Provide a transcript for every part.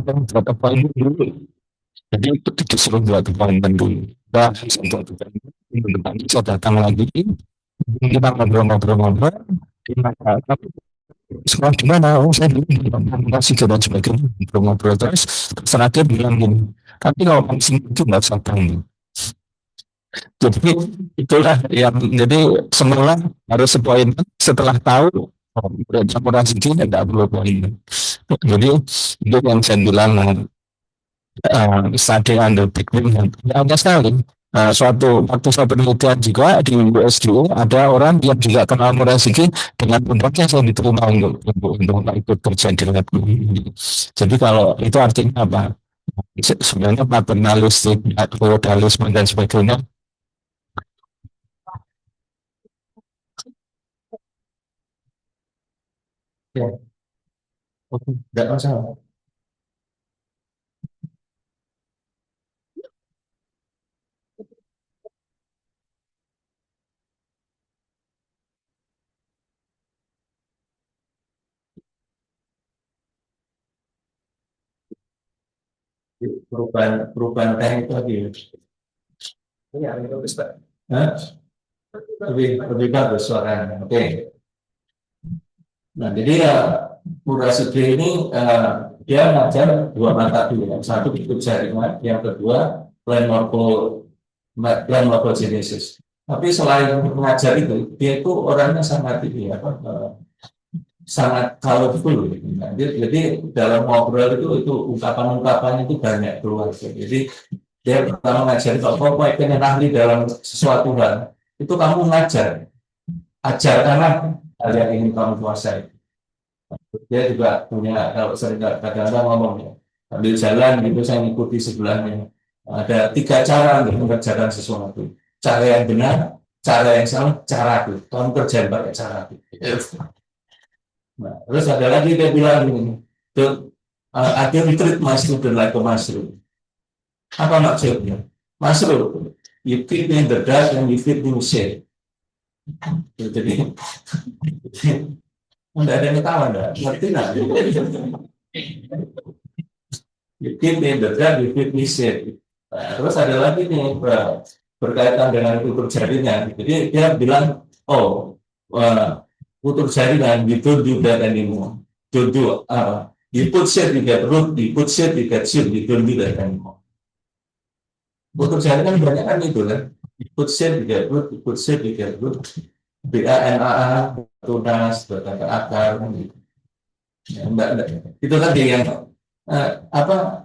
yang buat appointment dulu. Jadi itu disuruh buat appointment dulu. Nah, untuk nanti saya datang lagi, kita ngobrol-ngobrol-ngobrol, tapi sekolah di mana? Oh, saya dulu di masih dan sebagainya, ngobrol-ngobrol terus. Setelah dia bilang gini, tapi kalau langsung itu nggak usah tanya. Jadi itulah yang jadi semula harus appointment setelah tahu transportasi ini tidak perlu appointment. Jadi itu yang saya bilang study under Pickman hanya sekali. Suatu waktu saya penelitian juga di USDO ada orang yang juga kenal Murasiki dengan undangnya saya diterima untuk ikut kerja di lab. Jadi kalau itu artinya apa? Sebenarnya paternalistik, feudalisme dan sebagainya. Ya, oke, tidak masalah. Perubahan teknik itu lagi. Iya, lebih bagus, Pak. Hah? Lebih bagus suaranya. Oke. Nah, jadi ya Murasidi ini dia ngajar dua mata dulu. Yang satu itu jaringan, yang kedua plan morpho plan morphogenesis. Tapi selain mengajar itu, dia itu orangnya sangat ini apa sangat colorful. Gitu. Nah, jadi dalam ngobrol itu ungkapan-ungkapan itu banyak keluar. Jadi dia pertama ngajar kalau kau pengen ahli dalam sesuatu hal, itu kamu ngajar, ajarkanlah hal yang ingin kamu kuasai. Dia juga punya kalau sering kadang-kadang ngomong ya ambil jalan gitu saya ngikuti sebelahnya ada tiga cara untuk mengerjakan sesuatu, cara yang benar, cara yang salah, cara itu kamu kerjain pakai cara itu. Nah, terus ada lagi dia bilang ini I can treat my student like a mushroom. Apa maksudnya? Mushroom, you feed me in the dark and you feed me in the shade. Jadi tidak ada yang ketawa, ngerti nggak? You feed me in the dark, you feed me shade. Nah, terus ada lagi nih berkaitan dengan kultur jaringan. Jadi dia bilang, oh, kultur jaringan, you don't do that anymore. Don't do, you put shade, you get root, you put shade, you get shade, you don't do that anymore. Kultur jaringan banyak kan itu kan. You put shade, you get root, you put shade, you get root. BANAA, tunas, berkata akar, gitu. Ya, enggak. Itu tadi yang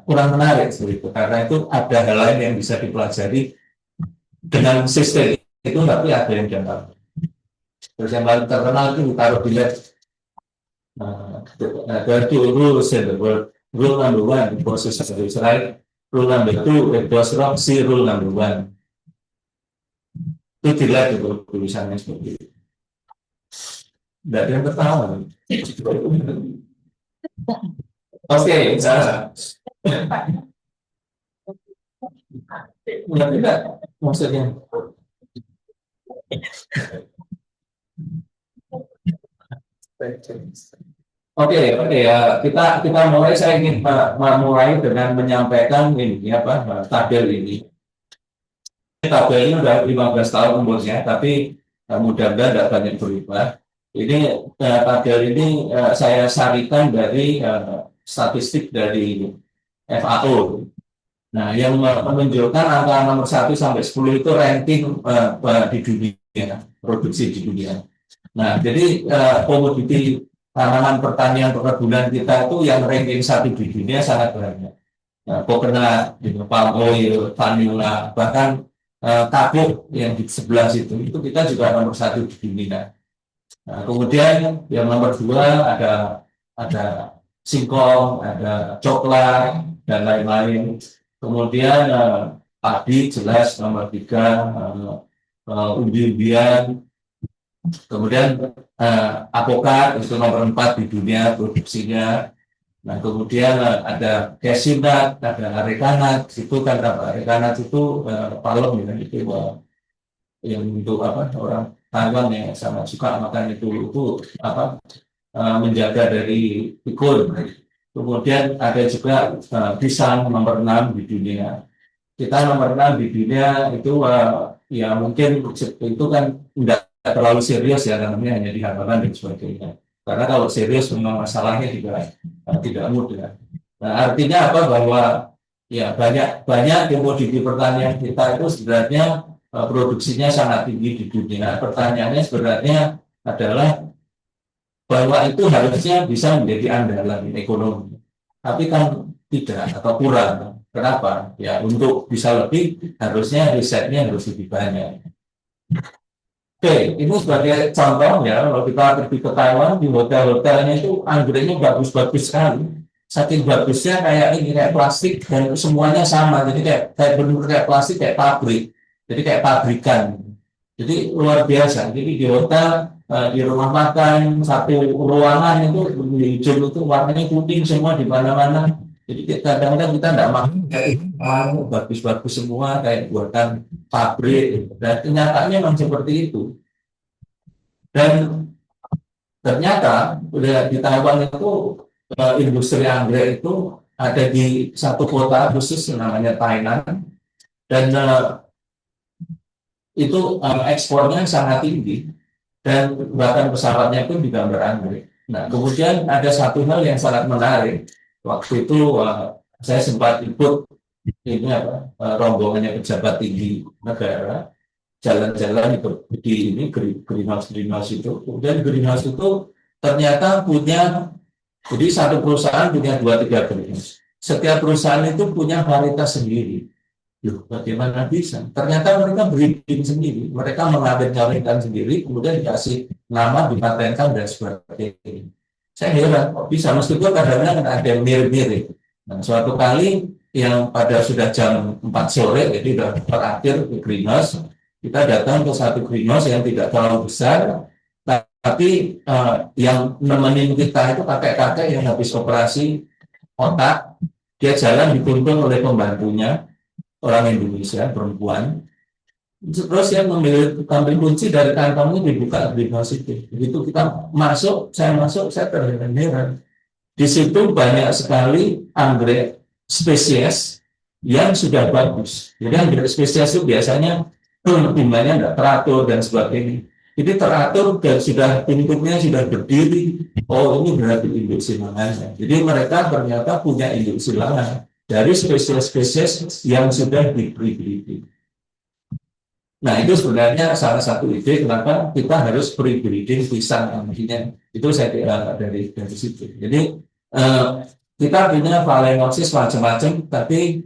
kurang menarik itu karena itu ada hal lain yang bisa dipelajari dengan sistem itu tapi ada yang jangka. Terus yang paling terkenal itu taruh di lab. There are two rules in the world. Rule number one, the process is right. Rule number two, it was wrong. See rule number one. Itu di lab itu tulisannya seperti itu. Tidak ada yang ketawa. Oke, tidak maksudnya. Oke, ya kita mulai. Saya ingin mulai dengan menyampaikan ini apa tabel ini. Tabel ini sudah 15 tahun umurnya, tapi mudah-mudahan tidak banyak berubah. Ini tabel ini saya sarikan dari statistik dari FAO. Nah, yang menunjukkan angka nomor 1 sampai 10 itu ranking di dunia, produksi di dunia. Nah, jadi komoditi tanaman pertanian perkebunan kita itu yang ranking 1 di dunia sangat banyak. Nah, coconut, palm oil, vanilla, bahkan kapuk yang di sebelah situ itu kita juga nomor 1 di dunia. Nah, kemudian yang nomor 2 ada singkong, ada coklat dan lain-lain. Kemudian padi jelas nomor 3, umbi-umbian. Kemudian apokat itu nomor 4 di dunia produksinya. Nah, kemudian ada cashew nut, ada arecanut. Itu kan arecanut itu palem ya, itu yang untuk apa orang Taiwan yang sangat suka makan itu apa menjaga dari pikun. Kemudian ada juga pisang nomor 6 di dunia. Kita nomor 6 di dunia itu ya mungkin itu kan tidak terlalu serius ya namanya hanya diharapkan dan sebagainya. Karena kalau serius memang masalahnya juga tidak mudah. Nah, artinya apa bahwa ya banyak banyak komoditi pertanian kita itu sebenarnya produksinya sangat tinggi di dunia. Pertanyaannya sebenarnya adalah bahwa itu harusnya bisa menjadi andalan ekonomi. Tapi kan tidak atau kurang. Kenapa? Ya untuk bisa lebih harusnya risetnya harus lebih banyak. Oke, ini sebagai contoh ya, kalau kita pergi ke Taiwan di hotel-hotelnya itu anggreknya bagus-bagus sekali. Saking bagusnya kayak ini kayak plastik dan semuanya sama. Jadi kayak benar kayak plastik kayak pabrik. Jadi kayak pabrikan. Jadi luar biasa. Jadi di hotel, di rumah makan, satu ruangan itu hijau itu warnanya kuning semua di mana-mana. Jadi kadang-kadang kita tidak makan kayak bagus-bagus semua kayak buatan pabrik. Dan kenyataannya memang seperti itu. Dan ternyata udah di Taiwan itu industri anggrek itu ada di satu kota khusus namanya Tainan dan itu ekspornya sangat tinggi dan bahkan pesawatnya pun juga beranggrek. Nah, kemudian ada satu hal yang sangat menarik. Waktu itu saya sempat ikut ini apa rombongannya pejabat tinggi negara jalan-jalan di ini greenhouse itu. Kemudian greenhouse itu ternyata punya jadi satu perusahaan punya 2-3 greenhouse. Setiap perusahaan itu punya varietas sendiri. Loh, bagaimana bisa? Ternyata mereka breeding sendiri, mereka mengawin-awinkan sendiri, kemudian dikasih nama, dipatenkan dan sebagainya. Saya heran, kok bisa meskipun kadang-kadang ada yang mirip-mirip. Nah, suatu kali yang pada sudah jam 4 sore, jadi sudah terakhir ke greenhouse, kita datang ke satu greenhouse yang tidak terlalu besar, tapi yang nemenin kita itu kakek-kakek yang habis operasi otak, dia jalan dituntun oleh pembantunya, orang Indonesia, perempuan. Terus dia ambil kunci dari kantongnya, dibuka greenhouse itu. Begitu kita masuk, saya terheran-heran. Di situ banyak sekali anggrek spesies yang sudah bagus. Jadi anggrek spesies itu biasanya jumlahnya tidak teratur dan sebagainya. Ini teratur dan sudah bentuknya sudah berdiri. Oh, ini berarti induk silangannya. Jadi mereka ternyata punya induk silangan dari spesies-spesies yang sudah diberi. Nah, itu sebenarnya salah satu ide kenapa kita harus breeding pisang artinya itu saya kira dari situ. Jadi kita punya phalaenopsis macam-macam, tapi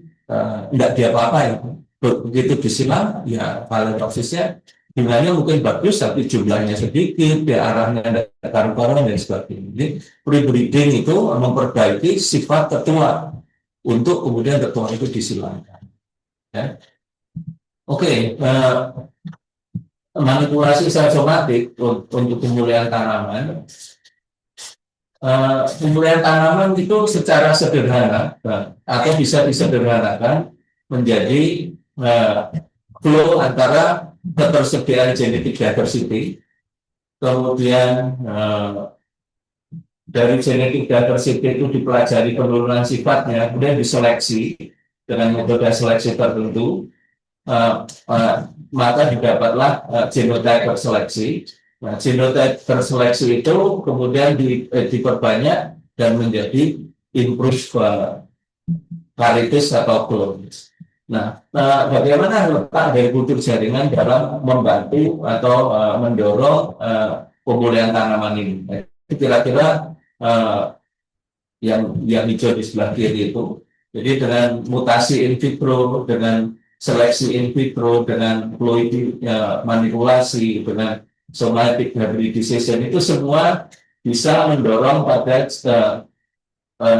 tidak diapa-apain. Begitu disilang, ya phalaenopsisnya jumlahnya mungkin bagus, tapi jumlahnya sedikit, ya arahnya ada karu-karuan dan sebagainya. Jadi breeding itu memperbaiki sifat tetua untuk kemudian tetua itu disilangkan. Ya. Oke, manipulasi sel somatik untuk pemulihan tanaman. Pemulihan tanaman itu secara sederhana atau bisa disederhanakan menjadi flow antara ketersediaan genetik diversity, kemudian dari genetik diversity itu dipelajari penurunan sifatnya, kemudian diseleksi dengan metode seleksi tertentu. Maka didapatlah genotype terseleksi. Nah, genotype terseleksi itu kemudian diperbanyak dan menjadi improve varieties atau clones. Nah, bagaimana letak dari kultur jaringan dalam membantu atau mendorong pemulihan tanaman ini? Kira-kira yang hijau di sebelah kiri itu. Jadi dengan mutasi in vitro, dengan seleksi in vitro, dengan fluid manipulasi, dengan somatic hybridization, itu semua bisa mendorong pada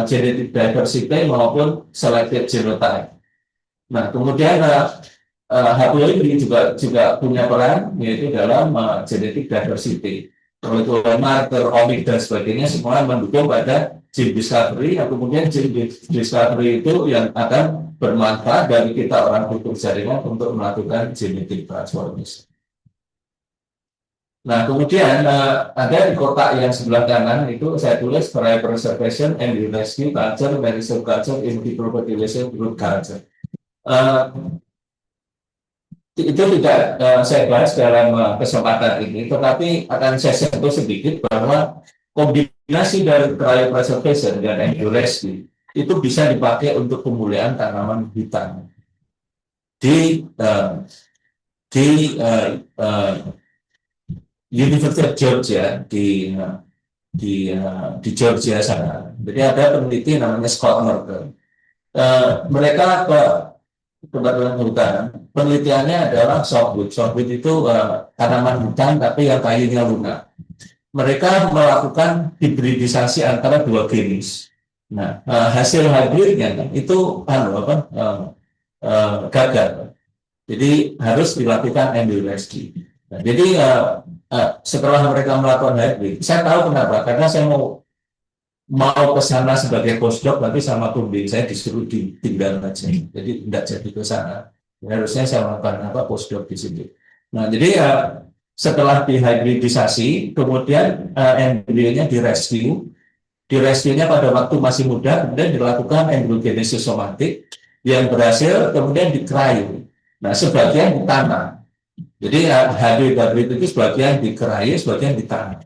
genetic diversity maupun selected genotype. Nah, kemudian haploid juga punya peran, yaitu dalam genetic diversity. Molekular marker, omik, dan sebagainya semua mendukung pada gene discovery, yang kemudian gene discovery itu yang akan bermanfaat dari kita orang kultur jaringan untuk melakukan genetic transformation. Nah, kemudian ada di kotak yang sebelah kanan itu saya tulis preservation and rescue culture, medicine culture, in vitro fertilization, group culture. Itu tidak saya bahas dalam kesempatan ini, tetapi akan saya sentuh sedikit bahwa kombinasi dari cryopreservation dan embryo rescue itu bisa dipakai untuk pemulihan tanaman hutan di uh, di uh, uh, University of Georgia di Georgia sana. Jadi ada peneliti namanya Scott Merkel. Mereka ke kebakaran hutan. Penelitiannya adalah softwood. Softwood itu tanaman hutan tapi yang kayunya lunak. Mereka melakukan hibridisasi antara dua jenis. Nah, hasil hybridnya itu gagal. Jadi harus dilakukan embryonisasi. Nah, jadi setelah mereka melakukan hybrid, saya tahu kenapa. Karena saya mau ke sana sebagai postdoc, tapi sama pembimbing saya disuruh ditinggal aja. Jadi tidak jadi ke sana. Harusnya saya melakukan postdoc di situ. Nah, jadi setelah dihybridisasi, kemudian embrionya direscue-nya pada waktu masih muda, kemudian dilakukan embryogenesis somatik yang berhasil kemudian dikrayo. Nah, sebagian ditanam. Jadi hybrid itu sebagian dikrayo, sebagian ditanam.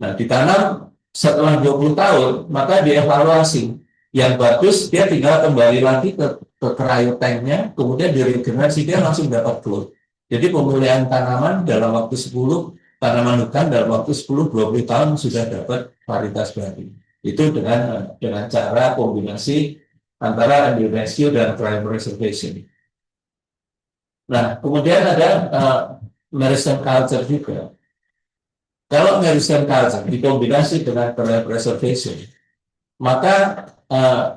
Nah, ditanam setelah 20 tahun, maka dievaluasi. Yang bagus, dia tinggal kembali lagi ke cryotanknya, kemudian diregenerasi, dia langsung dapat growth. Jadi pemulihan tanaman dalam waktu 10, tanaman hutan dalam waktu 10-20 tahun sudah dapat varietas baru. Itu dengan cara kombinasi antara embryo dan cryopreservation. Nah, kemudian ada medicine culture juga. Kalau medicine culture dikombinasi dengan preservation, maka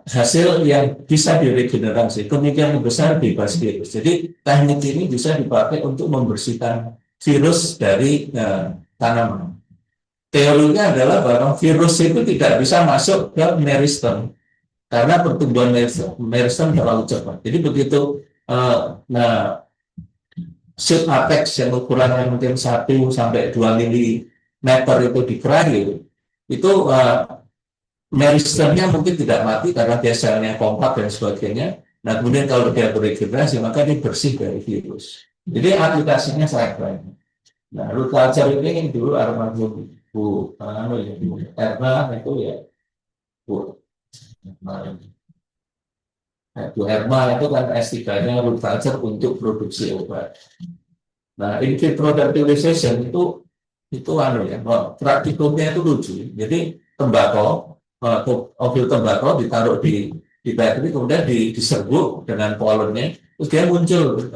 hasil yang bisa diregenerasi kemungkinan besar bebas virus. Jadi teknik ini bisa dipakai untuk membersihkan virus dari tanaman. Teorinya adalah bahwa virus itu tidak bisa masuk ke meristem karena pertumbuhan meristem terlalu cepat. Jadi begitu shoot apex yang ukurannya mungkin 1 sampai 2 meter itu dikrayo, itu meristemnya mungkin tidak mati karena dia selnya kompak dan sebagainya. Nah, kemudian kalau dia beregenerasi, maka dia bersih dari virus. Jadi aplikasinya sangat banyak. Nah, root culture ini dulu almarhum Bu Erna itu ya Bu Erma itu kan S3-nya root culture untuk produksi obat. Nah, in vitro fertilization itu praktikumnya itu lucu. Jadi tembakau, ovil tembakau ditaruh di bateri, kemudian diserbu dengan polennya, terus dia muncul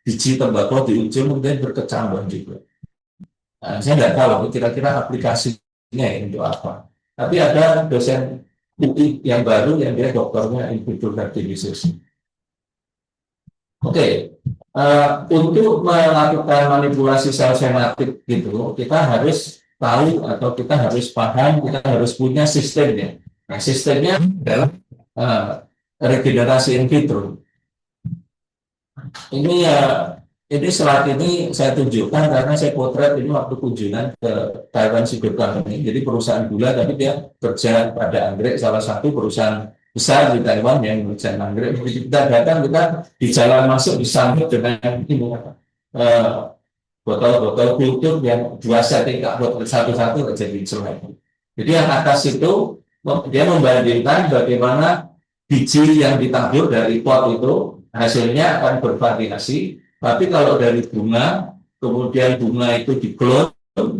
biji tembakau di ujung, kemudian berkecambah juga. Nah, saya nggak tahu kira-kira aplikasinya untuk apa. Tapi ada dosen UI yang baru yang dia dokternya in vitro fertilization. Oke. Untuk melakukan manipulasi sel somatik gitu, kita harus tahu atau kita harus paham, kita harus punya sistemnya. Nah, sistemnya adalah regenerasi in vitro. Ini slide ini saya tunjukkan karena saya potret ini waktu kunjungan ke Taiwan Sugar Company. Jadi perusahaan gula, tapi dia kerja pada anggrek, salah satu perusahaan besar di Taiwan yang mengerjakan anggrek. Begitu kita datang, kita di jalan masuk disambut dengan ini botol-botol kultur yang 2 setting buat satu-satu jadi slide. Jadi yang atas itu dia membandingkan bagaimana biji yang ditabur dari pot itu hasilnya akan bervariasi. Tapi kalau dari bunga, kemudian bunga itu diklon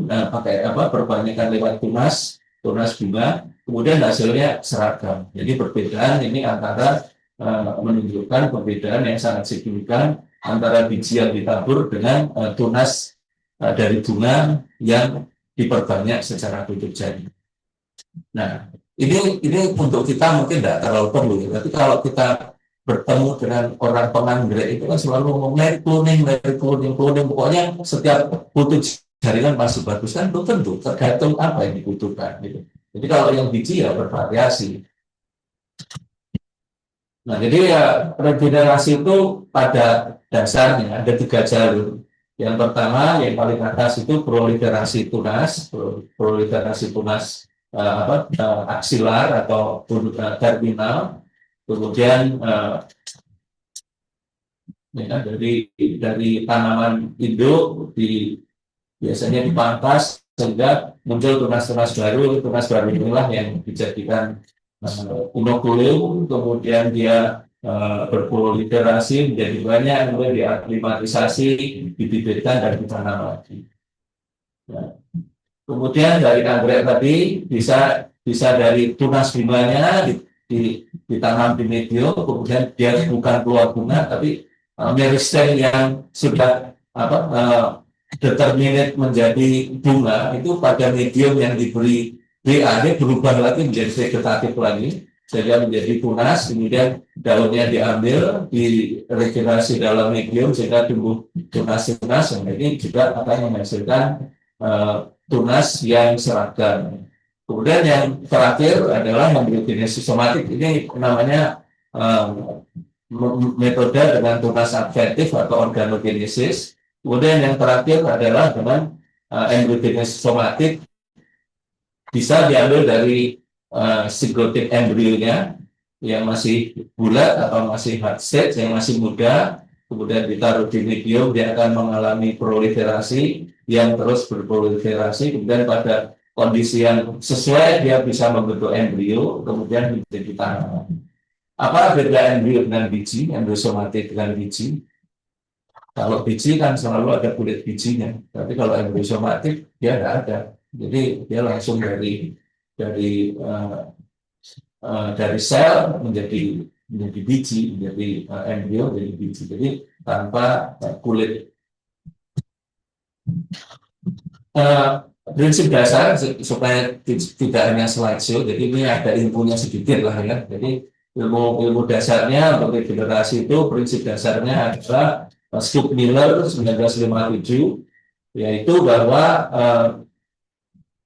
pakai perbandingan lewat tunas bunga, kemudian hasilnya seragam. Jadi perbedaan ini antara menunjukkan perbedaan yang sangat signifikan antara biji yang ditabur dengan tunas dari bunga yang diperbanyak secara tutup jari. Nah, ini untuk kita mungkin tidak terlalu perlu, tapi kalau kita bertemu dengan orang penganggrek itu kan selalu ngomong cloning, pokoknya setiap butuh jaringan masih bagus kan, itu tentu tergantung apa yang dibutuhkan gitu. Jadi kalau yang biji ya bervariasi. Nah, jadi ya regenerasi itu pada dasarnya ada 3 jalur. Yang pertama, yang paling atas itu proliferasi tunas, proliferasi tunas aksilar atau terminal. Kemudian ya, dari tanaman induk biasanya dipangkas sehingga muncul tunas-tunas baru. Tunas baru inilah yang dijadikan inokuleum, kemudian dia berproliferasi menjadi banyak, kemudian diaklimatisasi, dibibitkan dan ditanam lagi. Ya. Kemudian dari anggrek tadi bisa dari tunas bunganya ditanam di medium, kemudian dia bukan keluar bunga, tapi meristem yang sudah determinate menjadi bunga itu pada medium yang diberi BA berubah lagi menjadi vegetatif lagi, sehingga menjadi tunas, kemudian daunnya diambil, diregenerasi dalam medium sehingga tumbuh tunas-tunas, yang ini juga akan menghasilkan tunas yang seragam. Kemudian yang terakhir adalah embryogenesis somatik. Ini namanya metode dengan tunas adventif atau organogenesis. Kemudian yang terakhir adalah dengan embryogenesis somatik, bisa diambil dari zygotic embryonya yang masih bulat atau masih hard stage, yang masih muda, kemudian ditaruh di medium, dia akan mengalami proliferasi yang terus berproliferasi, kemudian pada kondisi yang sesuai dia bisa membentuk embrio, kemudian menjadi tanaman. Apa beda embrio dengan biji, embryosomatik dengan biji? Kalau biji kan selalu ada kulit bijinya, tapi kalau embryosomatik dia tidak ada. Jadi dia langsung dari sel menjadi biji, menjadi embrio, menjadi biji. Jadi tanpa kulit. Prinsip dasar supaya tidak hanya slideshow, jadi ini ada infonya sedikit lah ya. Jadi ilmu dasarnya untuk regenerasi itu prinsip dasarnya adalah Stuck Miller 1957, yaitu bahwa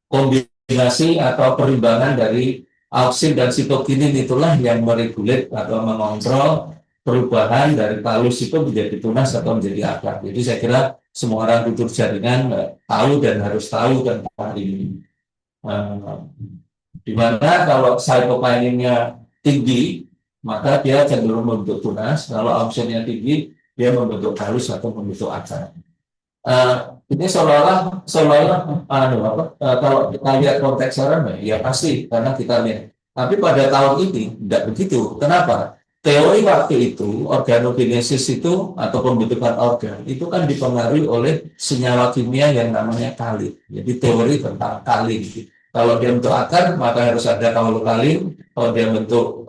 kombinasi atau perimbangan dari auksin dan sitokinin itulah yang meregulat atau mengontrol perubahan dari talus itu menjadi tunas atau menjadi akar. Jadi saya kira semua orang tutur jaringan tahu dan harus tahu tentang ini. Di mana kalau cytokininnya tinggi, maka dia cenderung membentuk tunas. Kalau auksinnya tinggi, dia membentuk talus atau membentuk akar. Ini seolah-olah kalau kita lihat konteks sekarang ya pasti karena kita lihat. Tapi pada tahun ini tidak begitu. Kenapa? Teori waktu itu organogenesis itu atau pembentukan organ itu kan dipengaruhi oleh senyawa kimia yang namanya kalin. Jadi teori tentang kalin. Kalau dia bentuk akar maka harus ada kaulokalin. Kalau dia bentuk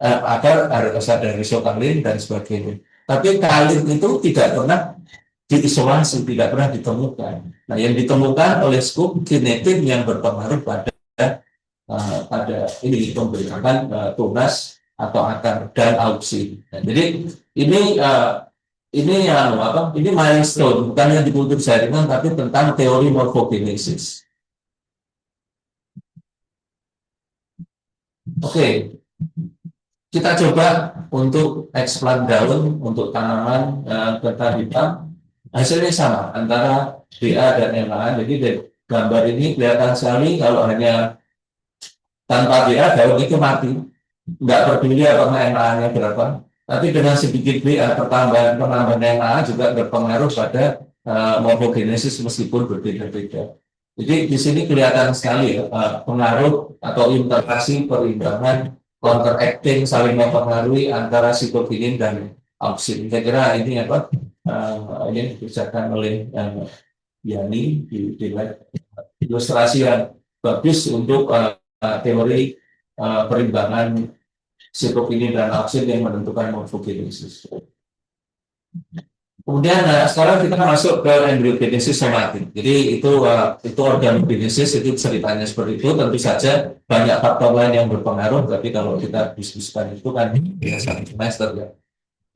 akar harus ada risokalin dan sebagainya. Tapi kalin itu tidak pernah diisolasi, tidak pernah ditemukan. Nah, yang ditemukan oleh Stuck genetik yang berpengaruh pada ini pembentukan tunas atau akar dan auksin. Nah, jadi ini milestone, bukan yang di kultur jaringan, tapi tentang teori morfogenesis. Oke. Kita coba untuk eksplant daun untuk tanaman getah hitam. Hasilnya sama antara BA dan MA. Jadi dari gambar ini kelihatan sekali kalau hanya tanpa BA daun itu mati. Nggak peduli apakah MA-nya berapa. Tapi dengan sedikit BA penambahan MA juga berpengaruh pada morfogenesis meskipun berbeda-beda. Jadi di sini kelihatan sekali pengaruh atau interaksi perimbangan counteracting saling mempengaruhi antara sitokinin dan auksin. Saya kira ini ini dikerjakan oleh Yani di ilustrasi yang bagus untuk teori perimbangan sitokinin dan auksin yang menentukan morfogenesis. Kemudian sekarang kita masuk ke embryogenesis somatik. Jadi itu organogenesis itu ceritanya seperti itu. Tentu saja banyak faktor lain yang berpengaruh, tapi kalau kita diskusikan itu kan satu semester ya.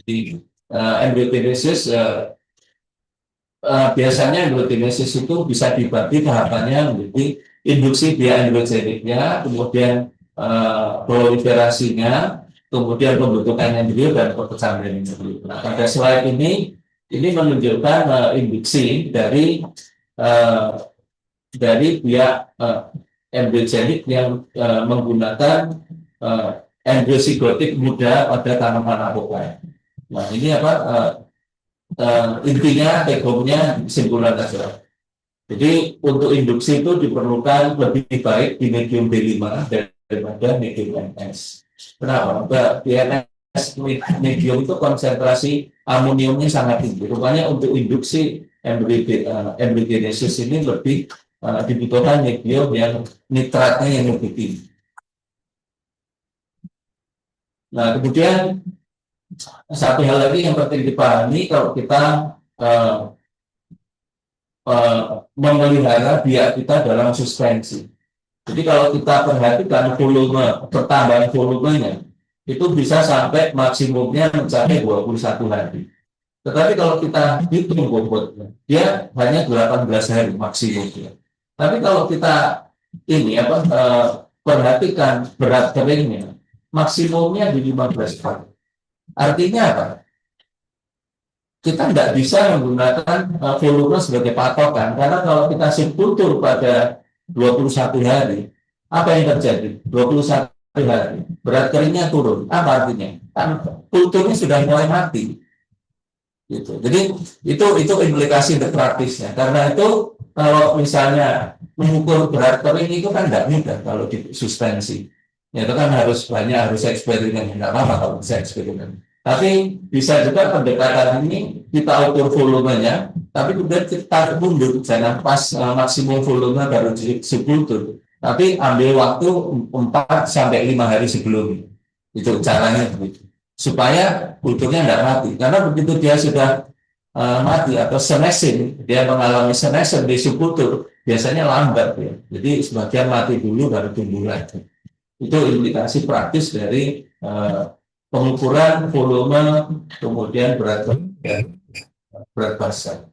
Jadi embryogenesis biasanya embryogenesis itu bisa dibagi tahapannya menjadi induksi biaembryogeniknya, kemudian proliferasinya, kemudian pembentukan embrio dan perpecahan embrio. Nah, pada slide ini ini menunjukkan induksi uh, dari pihak embryogenik yang menggunakan embryozigotik muda pada tanaman apokai. Nah ini apa intinya take-home-nya kesimpulan saja. Jadi untuk induksi itu diperlukan lebih baik di medium B5 daripada medium NS. Kenapa? Di NS medium itu konsentrasi amoniumnya sangat tinggi. Rupanya untuk induksi embryogenesis ini lebih dibutuhkan medium yang nitratnya yang lebih tinggi. Nah kemudian satu hal lagi yang penting dipahami kalau kita memelihara biak kita dalam suspensi. Jadi kalau kita perhatikan volume, pertambahan volumenya, itu bisa sampai maksimumnya mencapai 21 hari. Tetapi kalau kita hitung bobotnya, dia hanya 18 hari maksimumnya. Tapi kalau kita ini perhatikan berat keringnya, maksimumnya di 15 hari. Artinya apa? Kita tidak bisa menggunakan volume sebagai patokan, karena kalau kita subkultur pada 21 hari, apa yang terjadi? 21 hari, berat keringnya turun. Apa artinya? Kan kulturnya sudah mulai mati. Gitu. Jadi itu implikasi untuk praktisnya. Karena itu kalau misalnya mengukur berat kering itu kan tidak mudah kalau di suspensi. Ya, itu kan harus eksperimen. Tidak apa-apa kalau bisa eksperimen. Tapi bisa juga pendekatan ini kita ukur volumenya, tapi kemudian kita mundur, jangan pas maksimum volume baru subkultur, tapi ambil waktu 4 sampai 5 hari sebelum itu caranya begitu, supaya kulturnya tidak mati. Karena begitu dia sudah mati atau senescing, dia mengalami senescence di subkultur, biasanya lambat ya. Jadi sebagian mati dulu baru tumbuh lagi. Itu implikasi praktis dari pengukuran volume, kemudian berat basal.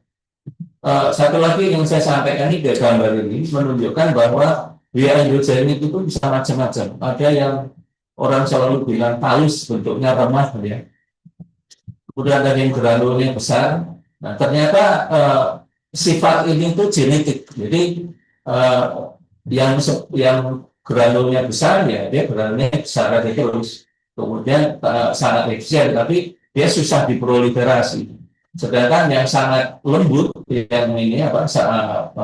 Satu lagi yang saya sampaikan ini dari gambar ini menunjukkan bahwa biak hidrogenik itu bisa macam-macam. Ada yang orang selalu bilang talus, bentuknya remah ya. Kemudian ada yang granulnya besar. Nah ternyata sifat ini itu genetik. Jadi yang granulnya besar ya dia granulnya besar aja terus. Kemudian sangat efisien, tapi dia susah diproliferasi. Sedangkan yang sangat lembut, yang ini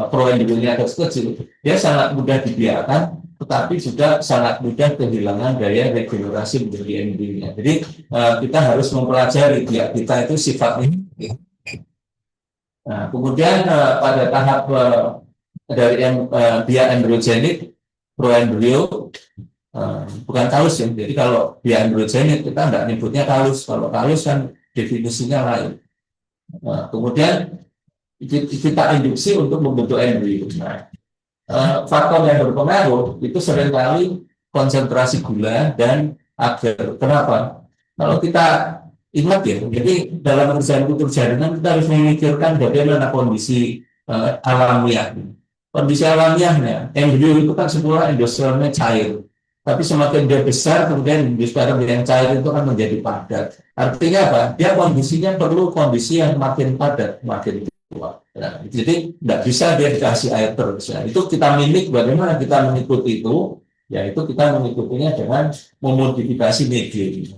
proendrilnya kecil, dia sangat mudah dibiarkan, tetapi juga sangat mudah kehilangan daya regenerasi menjadi embryonya. Jadi kita harus mempelajari biak kita itu sifatnya. Nah, kemudian pada tahap dari biak embryogenik, proembryo, bukan talus ya. Jadi kalau biak embryogenik kita tidak nyebutnya talus. Kalau talus kan definisinya lain. Nah, kemudian kita induksi untuk membentuk embrio. Nah, faktor yang berpengaruh itu seringkali konsentrasi gula dan agar. Kenapa? Kalau kita ingat ya, jadi dalam kerjaan kultur jaringan kita harus memikirkan bagaimana kondisi alamiah. Kondisi alamiahnya, embrio itu kan semula endospermnya cair. Tapi semakin dia besar, kemudian endosperm yang cair itu kan menjadi padat. Artinya apa? Dia kondisinya perlu kondisi yang makin padat, makin kuat. Nah, jadi tidak bisa dia dikasih air terus. Nah, itu kita mimik bagaimana kita mengikuti itu, yaitu kita mengikutinya dengan memodifikasi medium.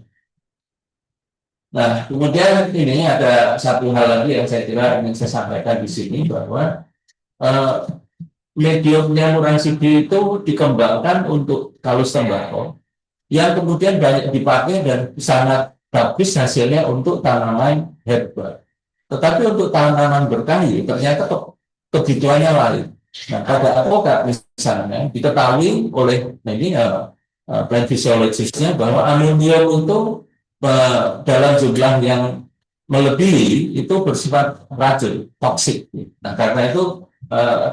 Nah, kemudian ini ada satu hal lagi yang saya kira ingin saya sampaikan di sini, bahwa mediumnya Muransidi itu dikembangkan untuk kalus tembakau yang kemudian banyak dipakai dan sangat bagus hasilnya untuk tanaman herba. Tetapi untuk tanaman berkayu ternyata kebutuhannya lain. Nah, pada apokat misalnya diketahui oleh plant physiologisnya bahwa amonium itu dalam jumlah yang melebihi itu bersifat racun, toksik. Nah, karena itu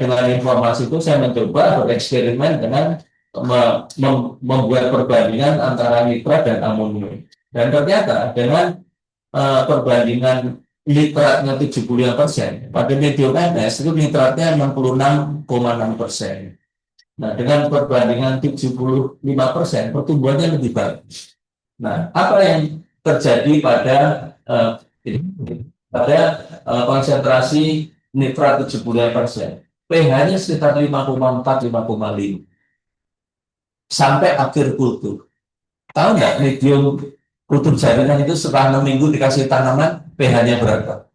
dengan informasi itu saya mencoba bereksperimen dengan membuat perbandingan antara nitrat dan amonium. Dan ternyata dengan perbandingan nitratnya 75%, pada medium NS itu nitratnya 66,6%. Nah, dengan perbandingan 75%, pertumbuhannya lebih baik. Nah, apa yang terjadi pada ini? pada konsentrasi nitrat 75%. pH-nya sekitar 5,4, 5,5 sampai akhir kultur. Tahu nggak medium kultur jaringan itu setelah 6 minggu dikasih tanaman pH-nya berapa?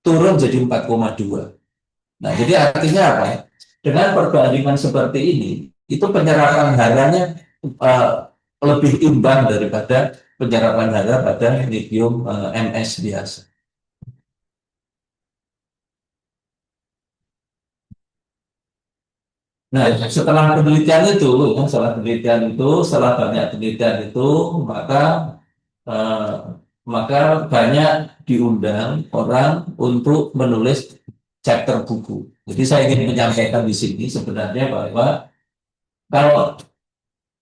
Turun jadi 4,2. Nah, jadi artinya apa ya? Dengan perbandingan seperti ini, itu penyerapan haranya lebih imbang daripada penyerapan hara pada medium MS biasa. Nah, setelah banyak penelitian itu, maka eh, maka banyak diundang orang untuk menulis chapter buku. Jadi saya ingin menyampaikan di sini sebenarnya bahwa kalau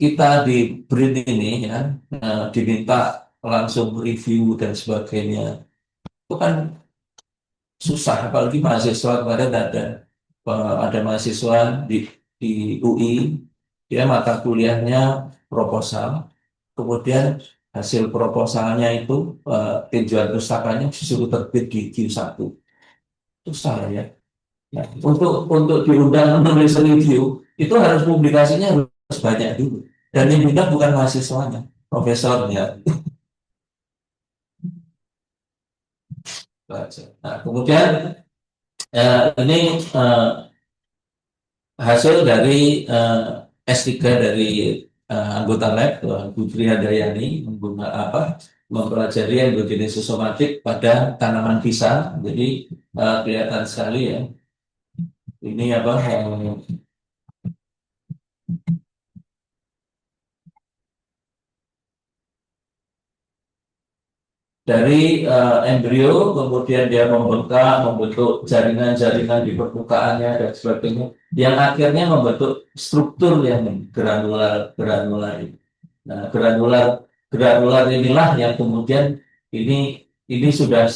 kita di BRIN ini ya diminta langsung review dan sebagainya, itu kan susah. Apalagi mahasiswa kemarin ada mahasiswa di UI, dia mata kuliahnya proposal, kemudian hasil proposalnya itu tinjauan pustakanya disuruh terbit di Q1. Susah ya. Nah, untuk diundang menulis review itu harus publikasinya harus banyak dulu. Dan yang diundang bukan mahasiswanya, profesornya. Nah, kemudian ini hasil dari S3 dari anggota lab Bu Priyadayani mempelajari endogenesis somatik pada tanaman pisang. Jadi kelihatan sekali ya. Ini dari embrio, kemudian dia membentuk jaringan-jaringan di permukaannya dan sebagainya, yang akhirnya membentuk struktur yang granular ini. Nah, granular inilah yang kemudian ini sudah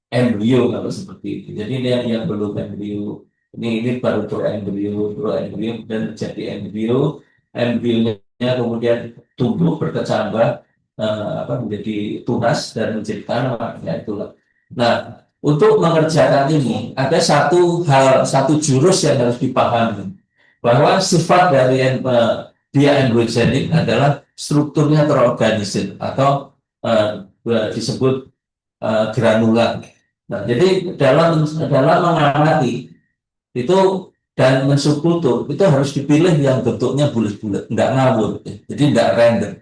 embrio kalau seperti itu. Jadi ini yang belum embrio, ini baru pro embrio dan jadi embrionya kemudian tumbuh berkecambah menjadi tunas dan menjadi tanaman ya itulah. Nah, untuk mengerjakan ini ada satu jurus yang harus dipahami bahwa sifat dari dia androgenik adalah strukturnya terorganisir atau disebut granular. Nah, jadi dalam mengamati itu dan mensubkultur itu harus dipilih yang bentuknya bulat-bulat, nggak ngawur, jadi nggak random.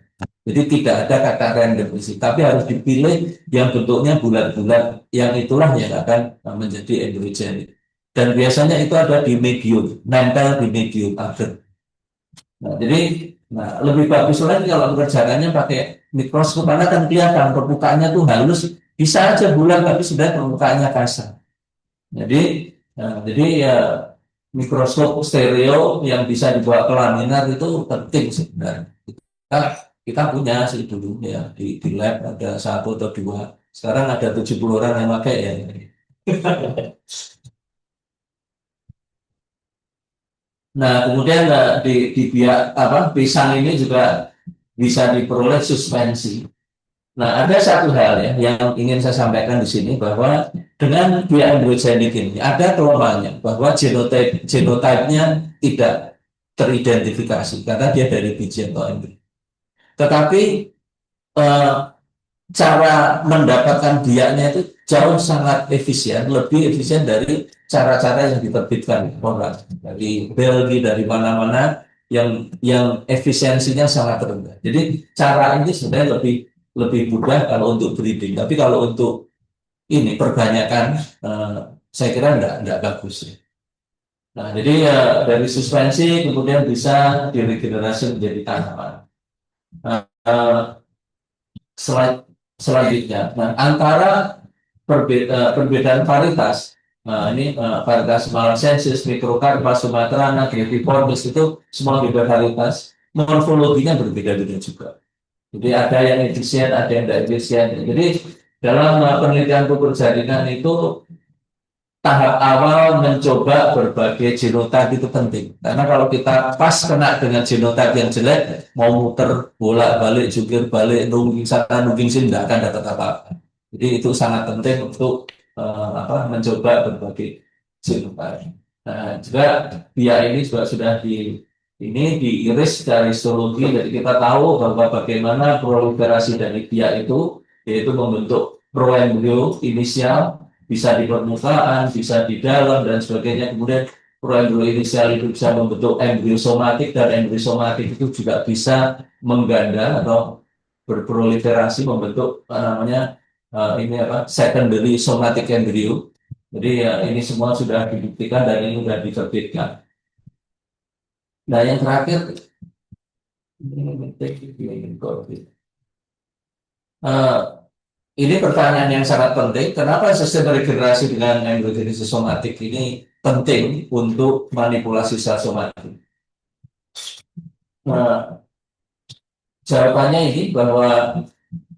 Jadi tidak ada kata random di sini, tapi harus dipilih yang bentuknya bulat-bulat, yang itulah yang akan menjadi androgenik. Dan biasanya itu ada di medium, nempel di medium agar. Nah, jadi lebih bagus lagi kalau mengerjakannya pakai mikroskop karena kan kelihatan permukaannya tuh halus, bisa aja bulat tapi sudah permukaannya kasar. Jadi ya mikroskop stereo yang bisa dibawa ke laminar itu penting sebenarnya. Kita punya sih dulu ya di lab ada satu atau dua. Sekarang ada 70 orang yang pakai ya. Nah, kemudian di biak pisang ini juga bisa diperoleh suspensi. Nah, ada satu hal ya yang ingin saya sampaikan di sini bahwa dengan biak androgenik ini ada kelemahannya bahwa genotipenya tidak teridentifikasi karena dia dari biji atau embrio. Tetapi eh, cara mendapatkan biaknya itu jauh sangat efisien, lebih efisien dari cara-cara yang diterbitkan orang dari Belgia dari mana-mana yang efisiensinya sangat rendah. Jadi cara ini sebenarnya lebih mudah kalau untuk breeding, tapi kalau untuk ini perbanyakan saya kira enggak bagus ya. Nah, jadi dari suspensi kemudian bisa diregenerasi menjadi tanaman. Nah, selanjutnya, nah, antara perbedaan varietas, nah ini varietas Malasensis, Microcarpa, Sumatrana, Gretiformis itu semua beda varietas, morfologinya berbeda-beda juga. Jadi ada yang efisien, ada yang tidak efisien. Jadi dalam penelitian pupuk jaringan itu tahap awal mencoba berbagai genotype itu penting. Karena kalau kita pas kena dengan genotype yang jelek, mau muter bolak-balik, jungkir balik, nungging sana, nungging sini, nggak akan dapat apa-apa. Jadi itu sangat penting untuk mencoba berbagai genotype. Nah, juga biak ini juga sudah diiris dari histologi, jadi kita tahu bahwa bagaimana proliferasi dari biak itu, yaitu membentuk proembrio inisial, bisa di permukaan, bisa di dalam, dan sebagainya. Kemudian proembrio inisial itu bisa membentuk embrio somatik, dan embrio somatik itu juga bisa mengganda atau berproliferasi membentuk ini secondary somatic embryo. Jadi ya ini semua sudah dibuktikan dan ini sudah diterbitkan. Nah yang terakhir uh, ini pertanyaan yang sangat penting. Kenapa sistem regenerasi dengan embryogenesis somatik ini penting untuk manipulasi sel somatik? Nah, jawabannya ini bahwa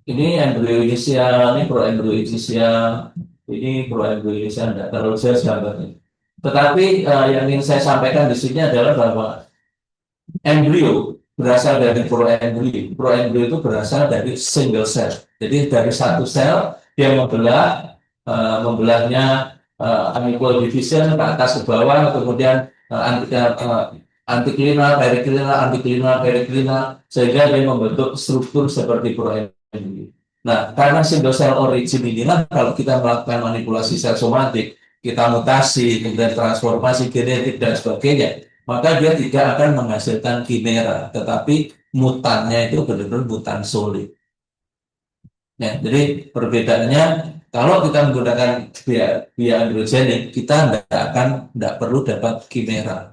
ini embrio inisial, ini proembrio inisial, ini proembrio inisial, tidak terlalu jelas gambarnya. Tetapi yang ingin saya sampaikan di sini adalah bahwa embrio berasal dari proembrio. Proembrio itu berasal dari single cell. Jadi dari satu sel dia membelahnya unequal division ke atas ke bawah, kemudian antiklinal, periklinal, sehingga dia membentuk struktur seperti proembrio. Nah, karena single cell origin inilah kalau kita melakukan manipulasi sel somatik, kita mutasi, kemudian transformasi genetik dan sebagainya, maka dia tidak akan menghasilkan kimera, tetapi mutannya itu benar-benar mutan solid. Ya, jadi perbedaannya kalau kita menggunakan biak androgenik, kita tidak perlu dapat kimera.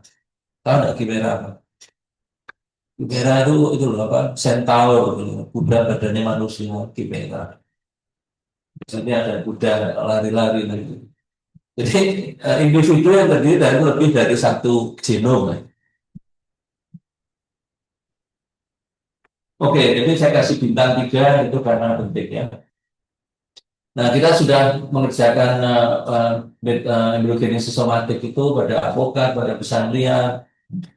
Tahu tidak kimera apa? Kimera itu loh apa? Centaur, kuda badannya manusia, kimera. Jadi ada kuda lari-lari gitu. Jadi individu yang terdiri dari lebih dari satu genom. Ya. Oke, jadi saya kasih bintang 3 itu karena penting ya. Nah, kita sudah mengerjakan embryogenesis somatik itu pada avokat, pada pisang liar,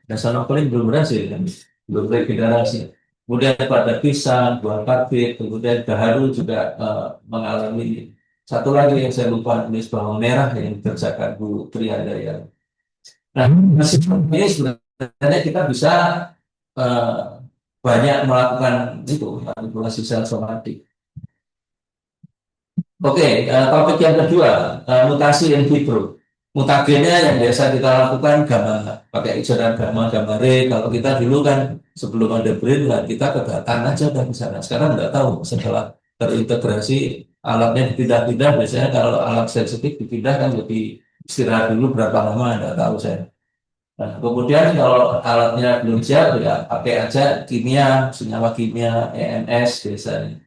dan sanopolin belum berhasil, kan? Belum regenerasi. Kemudian pada pisang, buah karbit, kemudian gaharu juga mengalami satu lagi yang saya lupa, jenis bawang merah yang dikerjakan Bu Triandaya. Nah, ini sebenarnya kita bisa uh, banyak melakukan itu manipulasi sel somatik. Oke, topik yang kedua, mutasi in vitro. Mutagennya yang biasa kita lakukan gamma, pakai isoran gamma, gamma ray. Kalau kita dulu kan sebelum ada brain, kan kita ke Batan aja udah bisa. Sekarang nggak tahu, setelah terintegrasi alatnya dipindah-pindah. Biasanya kalau alat sensitif dipindah kan lebih istirahat dulu berapa lama, nggak tahu saya. Nah, kemudian kalau alatnya belum siap, ya pakai aja kimia, senyawa kimia, EMS biasanya.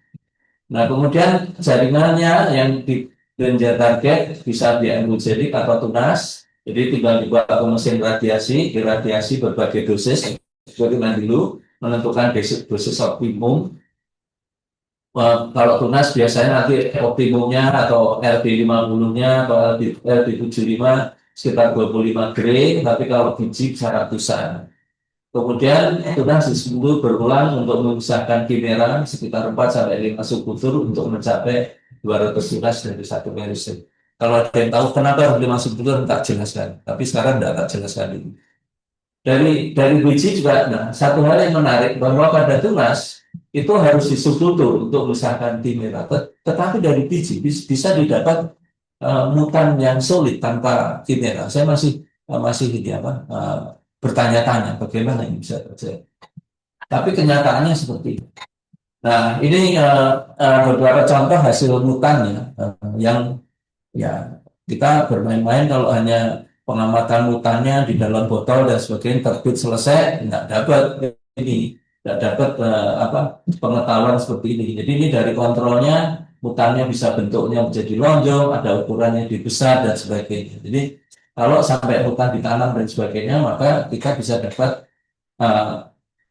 Nah, kemudian jaringannya yang di danger target bisa diambujenik atau tunas. Jadi tinggal dibuat ke mesin radiasi, diradiasi berbagai dosis. Jadi dulu menentukan dosis optimum. Kalau tunas biasanya nanti optimumnya atau LD50-nya atau LD75 sekitar 25 gray, tapi kalau biji bisa ratusan. Kemudian tunas disebut berulang untuk memisahkan kimera sekitar 4 sampai 5 subkultur untuk mencapai 200 tunas dari satu merisem. Kalau ada yang tahu kenapa harus 5 subkultur, tak jelaskan. Tapi sekarang tidak tak jelaskan ini. Dari biji juga, nah, satu hal yang menarik bahwa pada tunas itu harus disubkultur untuk memisahkan kimera. Tetapi dari biji bisa didapat mutan yang solid tanpa kimera. Saya masih ini bertanya-tanya bagaimana ini bisa terjadi. Tapi kenyataannya seperti itu. Nah, ini beberapa contoh hasil mutannya yang ya kita bermain-main kalau hanya pengamatan mutannya di dalam botol dan sebagainya terbit selesai nggak dapat ini nggak dapat pengetahuan seperti ini. Jadi ini dari kontrolnya mutannya bisa bentuknya menjadi lonjong, ada ukurannya lebih besar dan sebagainya. Jadi kalau sampai hutan ditanam dan sebagainya, maka kita bisa dapat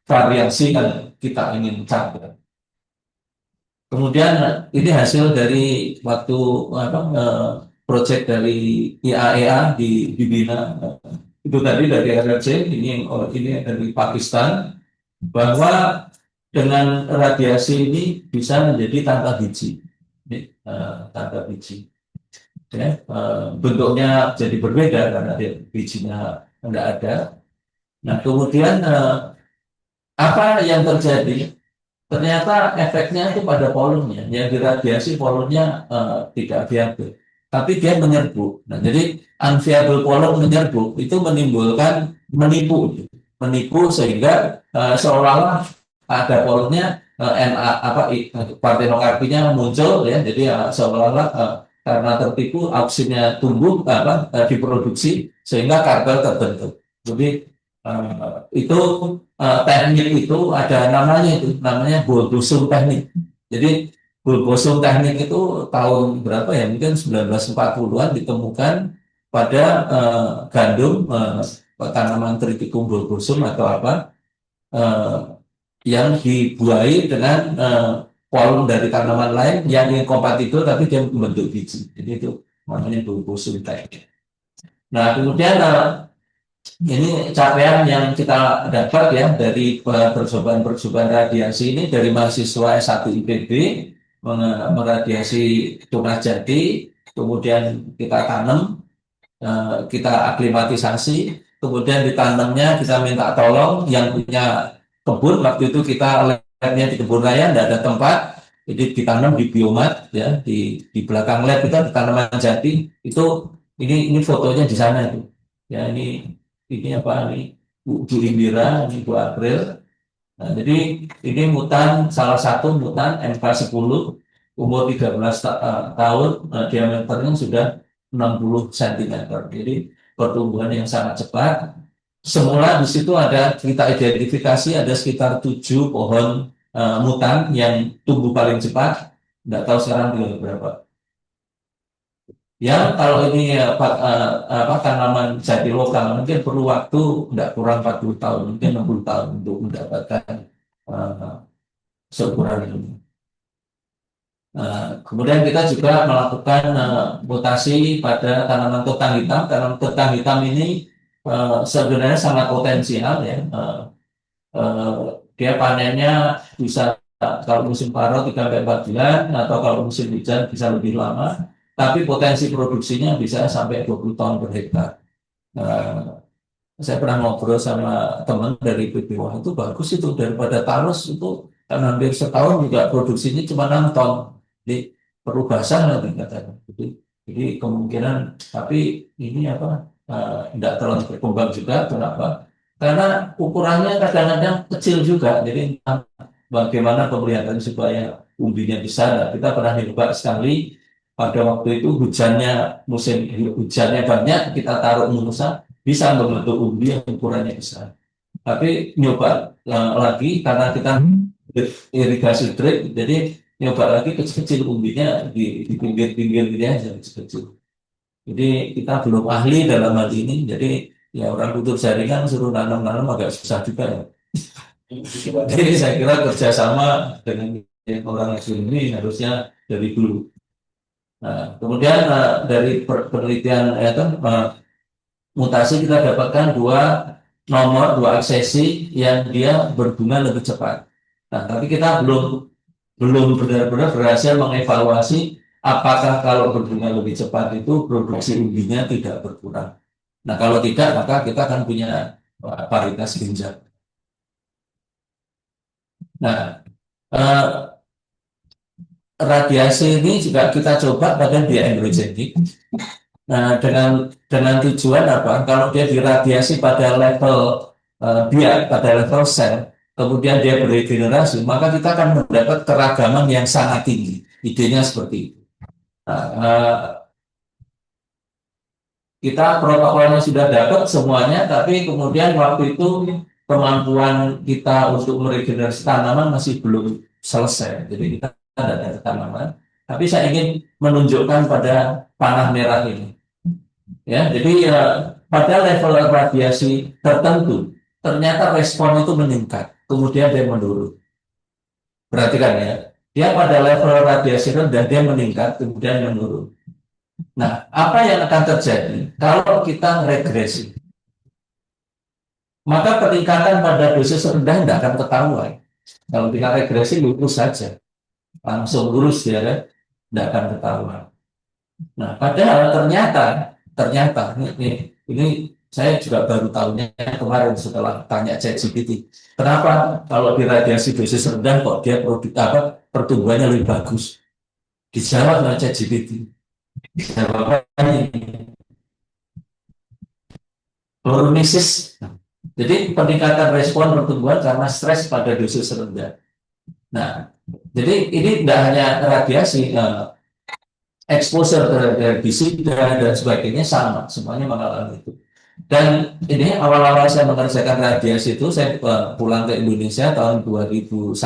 variasi yang kita ingin capai. Kemudian ini hasil dari waktu proyek dari IAEA dibina. Itu tadi dari RRC, ini dari Pakistan, bahwa dengan radiasi ini bisa menjadi tanpa biji. Ini tanpa biji. ya, bentuknya jadi berbeda karena bijinya tidak ada. Nah, kemudian apa yang terjadi? Ternyata efeknya itu pada pollennya, yang diradiasi pollennya tidak viable, tapi dia menyerbu. Nah, jadi unviable pollen menyerbu itu menimbulkan menipu sehingga seolah-olah ada pollennya, partenokarpinya muncul ya, jadi seolah-olah karena tertipu auksinnya tumbuh diproduksi sehingga kartel terbentuk. Jadi itu teknik itu ada namanya, itu namanya Bulbosum teknik. Jadi Bulbosum teknik itu tahun berapa ya, mungkin 1940-an ditemukan pada gandum, tanaman Triticum bulbosum atau apa, eh, yang dibuahi dengan pollen dari tanaman lain yang inkompatibel tapi dia membentuk biji. Jadi itu namanya Bulbosum teknik. Nah, kemudian ini capaian yang kita dapat ya dari percobaan-percobaan radiasi ini dari mahasiswa S1 IPB meradiasi tunas jati, kemudian kita tanam, kita aklimatisasi, kemudian ditanamnya kita minta tolong yang punya kebun, waktu itu kita labnya di kebun raya, tidak ada tempat, jadi ditanam di biomat ya, di belakang lab kita di tanaman jati itu, ini fotonya di sana itu ya, ini apa ini Bu Indira, ini Bu April. Nah, jadi ini mutan, salah satu mutan MK10, umur 13 tahun, diameternya sudah 60 cm. Jadi pertumbuhan yang sangat cepat. Semula di situ ada, kita identifikasi ada sekitar 7 pohon mutan yang tumbuh paling cepat. Tidak tahu sekarang tinggal berapa. Ya, kalau ini tanaman jati lokal mungkin perlu waktu tidak kurang 40 tahun, mungkin 60 tahun untuk mendapatkan uh, seukuran ini. Kemudian kita juga melakukan mutasi pada tanaman ketang hitam. Tanaman ketang hitam ini sebenarnya sangat potensial ya. Dia panennya bisa kalau musim kemarau 3-4 bulan, atau kalau musim hujan bisa lebih lama. Tapi potensi produksinya bisa sampai 20 ton per hektar. Saya pernah ngobrol sama teman dari PPWA, itu bagus itu daripada talus itu, kan hampir setahun juga produksinya cuma 6 ton. Jadi perlu basah nanti katanya. Jadi kemungkinan, tapi ini apa, tidak terlalu berkembang juga. Kenapa? Karena ukurannya kadang-kadang kecil juga. Jadi bagaimana pemeliharaan supaya umbinya besar. Nah, kita pernah nyoba sekali pada waktu itu hujannya, musim hujannya banyak, kita taruh musa bisa membentuk umbi yang ukurannya besar. Tapi nyoba lagi karena kita irigasi drip, jadi nyoba lagi kecil-kecil umbinya di pinggir-pinggir gitu ya, kecil-kecil. Jadi kita belum ahli dalam hal ini, jadi ya orang tutur jaringan suruh nanam-nanam agak susah juga ya. Jadi saya kira kerjasama dengan orang asli harusnya dari dulu. Nah, kemudian dari penelitian mutasi kita dapatkan dua aksesi yang dia berbunga lebih cepat. Nah, tapi kita belum belum benar-benar berhasil mengevaluasi apakah kalau berbunga lebih cepat itu produksi umbinya tidak berkurang. Nah, kalau tidak maka kita akan punya paritas ginjal. Nah, radiasi ini juga kita coba pada dia androgenik. Nah, dengan tujuan apa? Kalau dia diradiasi pada level biak, pada level sel, kemudian dia beregenerasi, maka kita akan mendapat keragaman yang sangat tinggi. Idenya seperti itu. Nah, kita protokolnya sudah dapat semuanya, tapi kemudian waktu itu kemampuan kita untuk meregenerasi tanaman masih belum selesai. Jadi kita ada tanaman, tapi saya ingin menunjukkan pada panah merah ini. Ya, jadi pada level radiasi tertentu, ternyata respon itu meningkat, kemudian dia menurun. Perhatikan ya, dia pada level radiasi rendah dia meningkat, kemudian menurun. Nah, apa yang akan terjadi kalau kita regresi? Maka peningkatan pada dosis rendah tidak akan ketahuan. Kalau kita regresi lurus saja, langsung lurus ya kan, tidak akan ketahuan. Nah, padahal ternyata ini saya juga baru tahunya kemarin setelah tanya ChatGPT. Kenapa kalau di radiasi dosis rendah kok dia pertumbuhannya lebih bagus? Dijawab oleh ChatGPT. Jawabannya chloronisis. Jadi peningkatan respon pertumbuhan karena stres pada dosis rendah. Nah, jadi ini tidak hanya radiasi, exposure terhadap herbisida dan sebagainya sama, semuanya mengalami itu. Dan ini awal-awal saya mengerjakan radiasi itu, saya pulang ke Indonesia tahun 2001,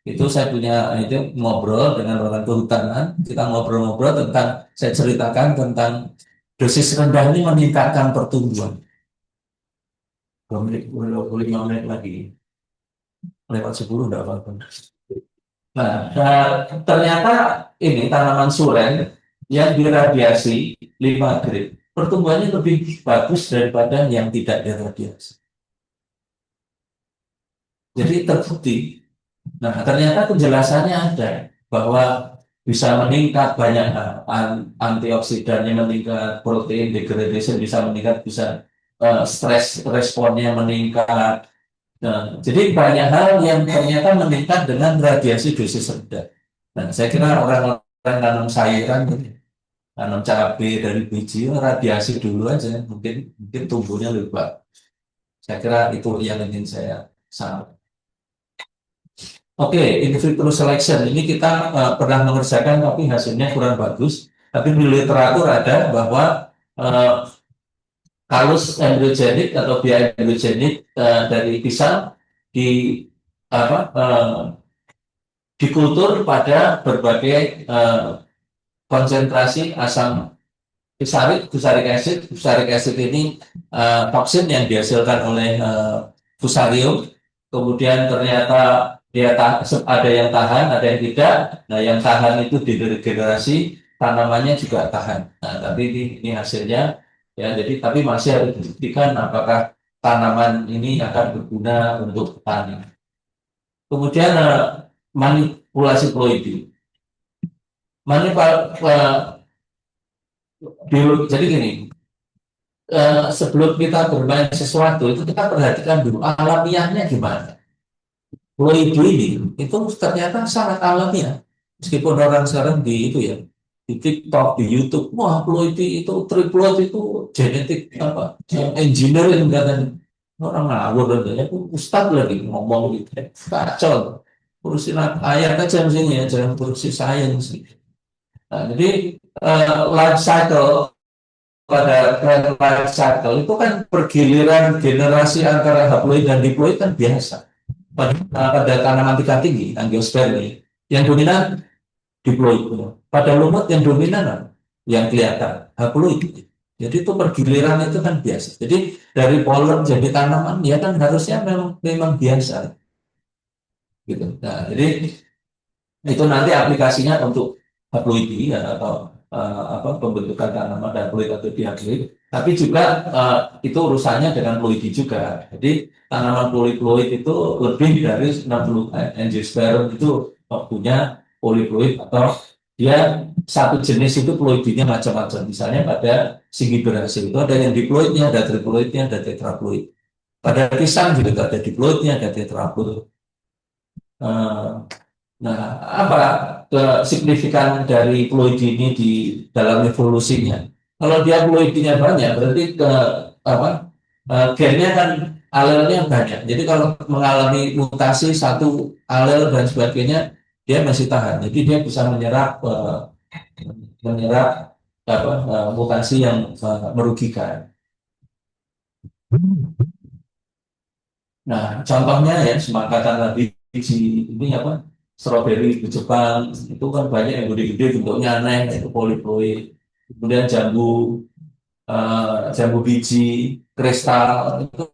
itu saya punya itu ngobrol dengan orang kehutanan, kita ngobrol-ngobrol tentang, saya ceritakan tentang dosis rendah ini meningkatkan pertumbuhan. 2 menit, 25 menit lagi, lewat 10 enggak apa-apa. Nah, ternyata ini tanaman suren yang diradiasi 5 grade, pertumbuhannya lebih bagus daripada yang tidak diradiasi. Jadi terbukti. Nah, ternyata penjelasannya ada bahwa bisa meningkat banyak hal, antioksidannya meningkat, protein degradation bisa meningkat, bisa stres responnya meningkat. Nah, jadi banyak hal yang ternyata meningkat dengan radiasi dosis rendah. Nah, saya kira orang-orang nanam sayuran, nanam cabai dari biji, radiasi dulu aja, mungkin mungkin tumbuhnya lebih baik. Saya kira itu yang ingin saya sampaikan. Oke, in vitro selection ini kita pernah mengerjakan tapi hasilnya kurang bagus. Tapi di literatur ada bahwa uh, kalus embryogenik atau bioembryogenik dari pisang di apa dikultur pada berbagai konsentrasi asam fusarik acid ini toksin yang dihasilkan oleh fusarium. Kemudian ternyata ada yang tahan, ada yang tidak. Nah, yang tahan itu diregenerasi, tanamannya juga tahan. Nah, tapi ini hasilnya ya. Jadi tapi masih harus dibuktikan apakah tanaman ini akan berguna untuk petani. Kemudian manipulasi ploidi. Jadi gini, sebelum kita bermain sesuatu itu kita perhatikan dulu alamiahnya gimana. Ploidi ini itu ternyata sangat alamiah. Meskipun orang sekarang di itu ya, di TikTok, di YouTube, wah ploidi itu triploid itu genetik apa, engineering katanya. Orang ngawur katanya, Ustadz lagi ngomong gitu, kacau. Urusin ayat aja sini ya, jangan urusin sains. Nah, jadi life cycle pada life cycle itu kan pergiliran generasi antara haploid dan diploid kan biasa. Pada tanaman tingkat tinggi, angiospermi, yang dominan diploid. Pada lumut yang dominan yang kelihatan haploid. Jadi itu pergiliran itu kan biasa. Jadi dari polen jadi tanaman ya kan harusnya memang biasa gitu. Nah, jadi itu nanti aplikasinya untuk haploidi ya, atau pembentukan tanaman haploid atau dihaploid. Tapi juga itu urusannya dengan ploidi juga. Jadi tanaman poliploid itu lebih dari 60 angiosperm itu punya poliploid, atau dia satu jenis itu ploidinya macam-macam. Misalnya pada Singhiberacea itu ada yang diploidnya, ada triploidnya, ada tetraploid. Pada pisang juga ada diploidnya, ada tetraploid. Nah, apa signifikan dari ploidi ini di dalam evolusinya? Kalau dia ploidinya banyak, berarti gennya kan alelnya banyak. Jadi kalau mengalami mutasi satu alel dan sebagainya, dia masih tahan. Jadi dia bisa menyerap mutasi yang merugikan. Nah, contohnya ya semangkatan tadi ini apa? Stroberi di Jepang itu kan banyak yang gede-gede bentuknya aneh, itu poliploid. Kemudian jambu biji, kristal itu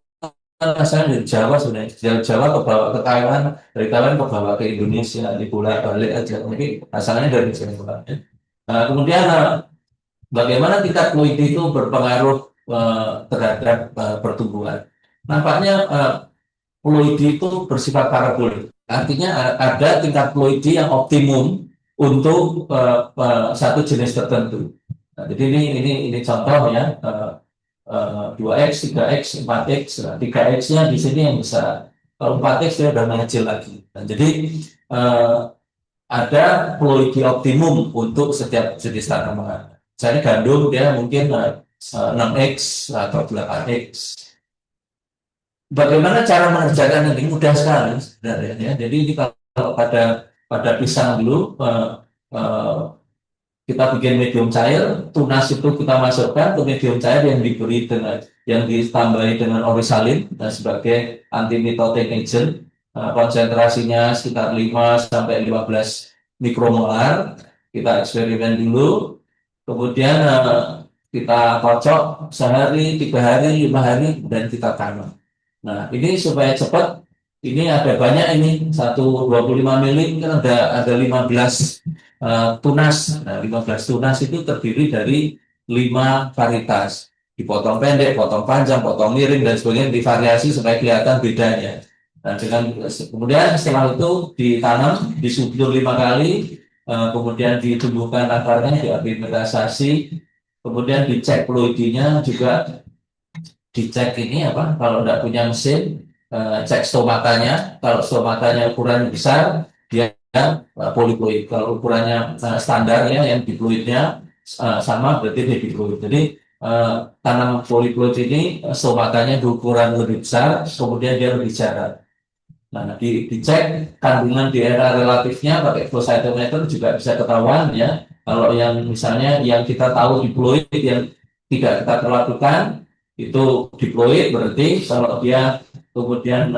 kan asalnya dari Jawa sebenarnya. Dari Jawa ke bawah ke Taiwan, dari Taiwan ke bawah ke Indonesia, dibolak-balik aja. Tapi asalnya dari Jawa. Kemudian bagaimana tingkat fluid itu berpengaruh terhadap pertumbuhan? Nampaknya fluid itu bersifat parabolik. Artinya ada tingkat fluid yang optimum untuk satu jenis tertentu. Nah, jadi ini contoh ya, 2x, 3x, 4x. Nah, 3x-nya di sini yang besar. Kalau 4x dia udah mengecil lagi. Nah, jadi eh, ada fluidi optimum untuk setiap jenis tanaman. Misalnya gandum dia mungkin 6x atau 8x. Bagaimana cara mengerjakan ini? Mudah sekali sebenarnya ya. Jadi ini kalau pada pisang dulu, eh, kita bikin medium cair, tunas itu kita masukkan ke medium cair yang diberi dengan yang ditambahi dengan orisalin dan sebagai anti mitotic agent. Konsentrasinya sekitar 5 sampai 15 mikromolar. Kita eksperimen dulu, kemudian kita kocok sehari, 3 hari, 5 hari, dan kita tanam. Nah, ini supaya cepat, ini ada banyak ini, 125 mili kan ada 15 tunas. Nah, 15 tunas itu terdiri dari 5 varietas. Dipotong pendek, potong panjang, potong miring, dan sebagainya, divariasi supaya kelihatan bedanya. Nah, kemudian setelah itu ditanam, disubur 5 kali, kemudian ditumbuhkan akarnya, diaklimatisasi, kemudian dicek fluidinya juga, dicek ini apa, kalau tidak punya mesin, cek stomatanya. Kalau stomatanya ukuran besar, dia poliploid. Kalau ukurannya standar ya, yang diploidnya sama, berarti dia diploid. Jadi tanam poliploid ini stomatanya berukuran lebih besar, kemudian dia lebih jarang. Nah, dicek kandungan DNA relatifnya pakai flow cytometer juga bisa ketahuan ya. Kalau yang misalnya yang kita tahu diploid, yang tidak kita lakukan itu diploid, berarti kalau dia kemudian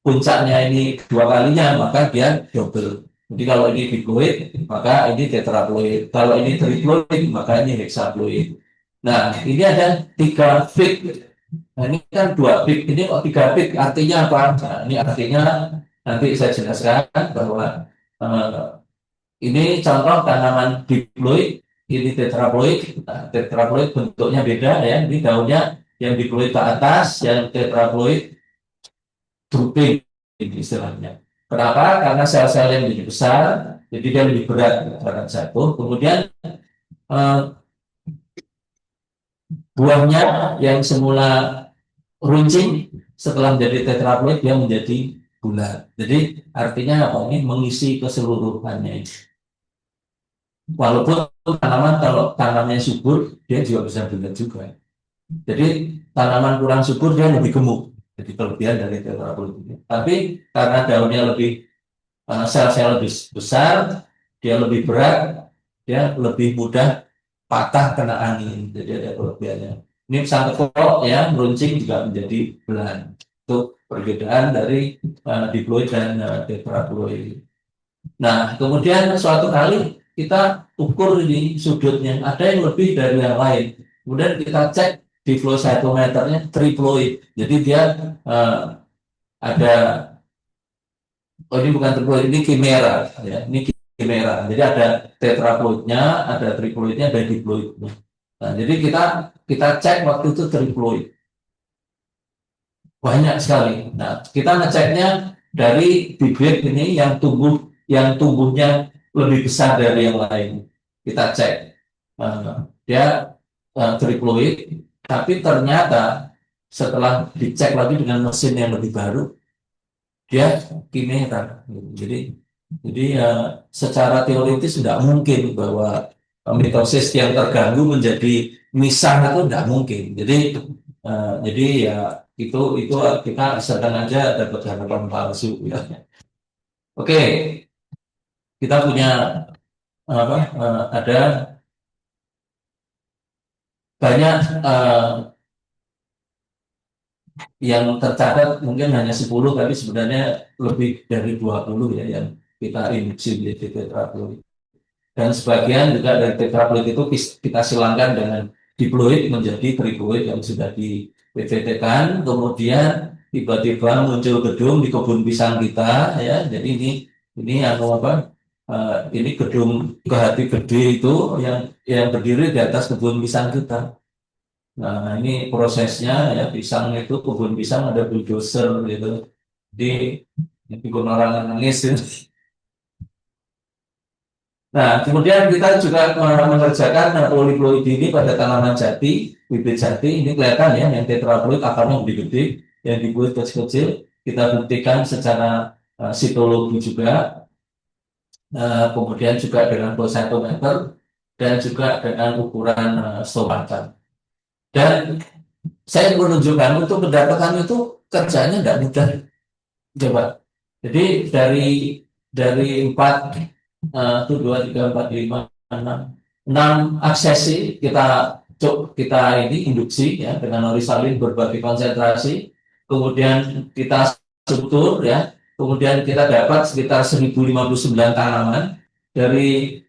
puncaknya ini 2 kalinya, maka dia double. Jadi kalau ini diploid, maka ini tetraploid. Kalau ini triploid, maka ini hexaploid. Nah, ini ada 3 fit. Nah, ini kan 2 bit, ini kok 3 bit, artinya apa? Nah, ini artinya nanti saya jelaskan bahwa eh, ini contoh tanaman diploid, ini tetraploid. Nah, tetraploid bentuknya beda ya. Ini daunnya yang diploid ke atas, yang tetraploid drooping ini istilahnya. Kenapa? Karena sel-sel yang lebih besar, jadi dia lebih berat akan jatuh. Kemudian eh, buahnya yang semula runcing, setelah menjadi tetraploid dia menjadi bulat. Jadi artinya apa? Ini mengisi keseluruhannya. Walaupun tanaman kalau tanamnya subur dia juga bisa bulat juga. Jadi tanaman kurang subur dia lebih gemuk. Jadi kelebihan dari tetraploid ini. Tapi karena daunnya lebih sel-sel lebih besar, dia lebih berat, dia lebih mudah patah kena angin. Jadi ada kelebihannya. Ini pisang kepok ya, meruncing juga menjadi belahan. Itu perbedaan dari diploid dan tetraploid. Nah, kemudian suatu kali kita ukur ini sudutnya, ada yang lebih dari yang lain. Kemudian kita cek di flow cytometernya triploid. Jadi dia ada, oh ini bukan triploid, ini kimera ya. Ini kimera. Jadi ada tetraploidnya, ada triploidnya, ada diploidnya. Nah, jadi kita cek waktu itu triploid. Banyak sekali. Nah, kita ngeceknya dari bibit ini yang tumbuhnya lebih besar dari yang lain. Kita cek. Dia triploid, tapi ternyata setelah dicek lagi dengan mesin yang lebih baru, dia kimera. Jadi secara teoritis tidak mungkin bahwa mitosis yang terganggu menjadi misang, itu tidak mungkin. Jadi ya itu kita sedang aja dapat harapan palsu ya. Oke, kita punya apa? Ada banyak yang tercatat mungkin hanya 10, tapi sebenarnya lebih dari 20 ya yang kita induksi di tetraploid. Dan sebagian juga dari tetraploid itu kita silangkan dengan diploid menjadi triploid yang sudah di PVT-kan, kemudian tiba-tiba muncul gedung di kebun pisang kita ya. Jadi ini apa? Ini gedung Kehati Gede itu yang berdiri di atas kebun pisang kita. Nah, ini prosesnya ya, pisang itu, kebun pisang ada bulldozer gitu. Jadi bikin orang nangis. Nah, kemudian kita juga mengerjakan poliploid ini pada tanaman jati, bibit jati. Ini kelihatan ya, yang tetraploid akarnya lebih gede, yang diploid kecil-kecil. Kita buktikan secara sitologi juga, kemudian juga dengan flow cytometer dan juga dengan ukuran stomata. Dan saya menunjukkan untuk pendapatan itu kerjanya nggak mudah, coba. Jadi dari 4 itu 2, 3, 4, 5, 6 aksesi kita ini induksi ya dengan orisalin berbagai konsentrasi, kemudian kita struktur ya, kemudian kita dapat sekitar 1059 tanaman. Dari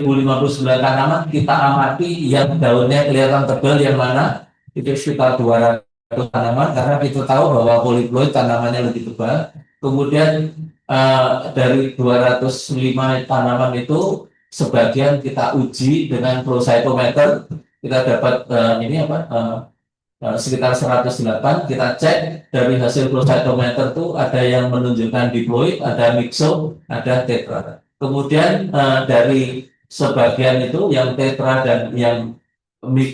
1059 tanaman kita amati yang daunnya kelihatan tebal yang mana, itu sekitar 200 tanaman karena kita tahu bahwa poliploid tanamannya lebih tebal. Kemudian dari 205 tanaman itu sebagian kita uji dengan flow cytometer, kita dapat sekitar 108. Kita cek dari hasil flow cytometer itu ada yang menunjukkan diploid, ada mixo, ada tetra. Kemudian dari sebagian itu yang tetra dan yang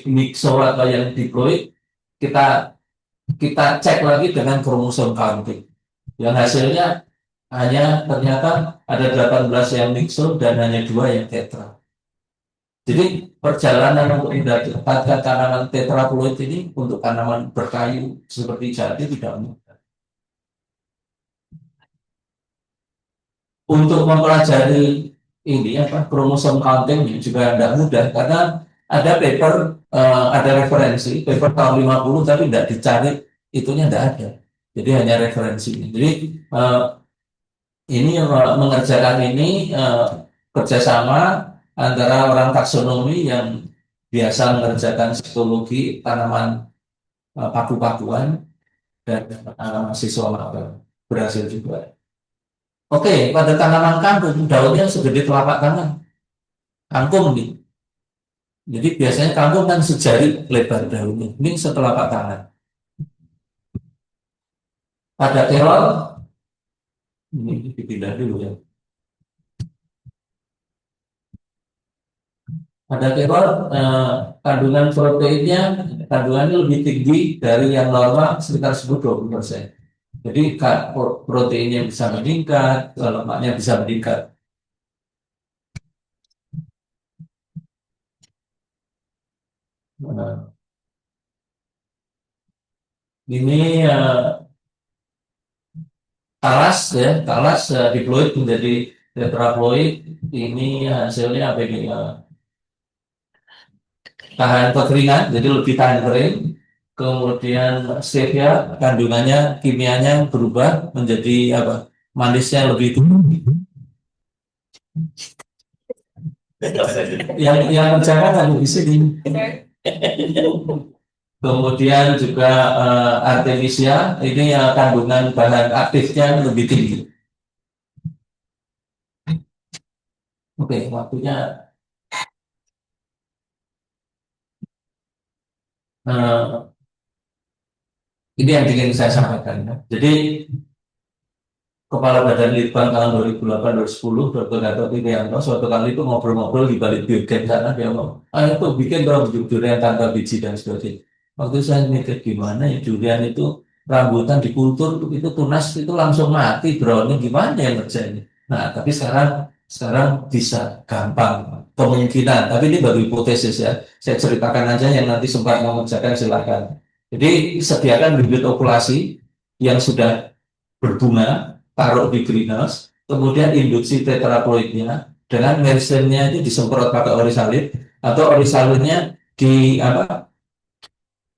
mixo atau yang diploid, kita kita cek lagi dengan kromosom counting. Yang hasilnya hanya ternyata ada 18 yang mixo dan hanya 2 yang tetra. Jadi perjalanan untuk mendapatkan tanaman tetraploid ini untuk tanaman berkayu seperti jati tidak mudah. Untuk mempelajari ini kromosom counting juga tidak mudah karena ada paper, ada referensi paper tahun 50 tapi tidak dicari, itunya tidak ada. Jadi hanya referensi. Jadi ini mengerjakan ini kerjasama antara orang taksonomi yang biasa mengerjakan psikologi tanaman paku-pakuan dan mahasiswa maba berhasil juga. Oke, pada tanaman kangkung daunnya segede telapak tangan. Kangkung nih. Jadi biasanya kangkung kan sejari lebar daunnya. Ini setelapak tangan. Pada terol, ini dipindah dulu ya. Pada teror kandungan proteinnya kandungannya lebih tinggi dari yang normal sekitar 10-20%. Jadi proteinnya bisa meningkat, lemaknya bisa meningkat. Ini talas ya, talas diploid menjadi tetraploid. Ini hasilnya apa ini? Tahan kekeringan, jadi lebih tahan kering. Kemudian stevia kandungannya kimianya berubah menjadi apa? Manisnya lebih tinggi. Yang menjaga kan di sini. Kemudian juga artemisia ini kandungan bahan aktifnya lebih tinggi. Oke, waktunya ini yang ingin saya sampaikan. Jadi Kepala Badan Litbang tahun 2008-2010, Dr. Gatot Widianto, suatu kali itu ngobrol-ngobrol di balik biogen sana, dia ngomong, itu bikin dong durian tanpa biji dan sebagainya. Waktu saya mikir gimana ya durian itu rambutan dikultur itu tunas itu langsung mati, brownie gimana yang ngerjain. Nah, tapi sekarang bisa gampang kemungkinan, tapi ini baru hipotesis ya. Saya ceritakan aja yang nanti sempat mau mengerjakan silakan. Jadi sediakan bibit okulasi yang sudah berbunga, taruh di greenhouse, kemudian induksi tetraploidnya dengan merisennya itu disemprot pakai orisalin atau orisalinnya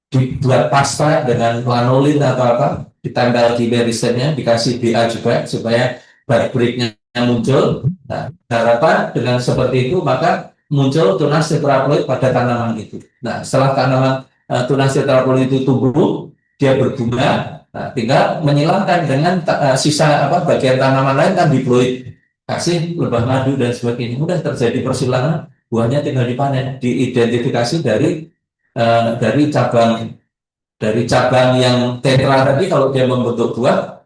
dibuat pasta dengan lanolin atau apa, ditempel di merisennya, dikasih BA juga supaya breaknya muncul. Nah, harapan dengan seperti itu maka muncul tunas tetraploid pada tanaman itu. Nah, setelah tanaman tunas tetraploid itu tumbuh, dia berbunga. Nah, tinggal menyilangkan dengan sisa bagian tanaman lain kan diploid, kasih lebah madu dan sebagainya. Mudah terjadi persilangan, buahnya tinggal dipanen, diidentifikasi dari cabang yang tetra tadi. Kalau dia membentuk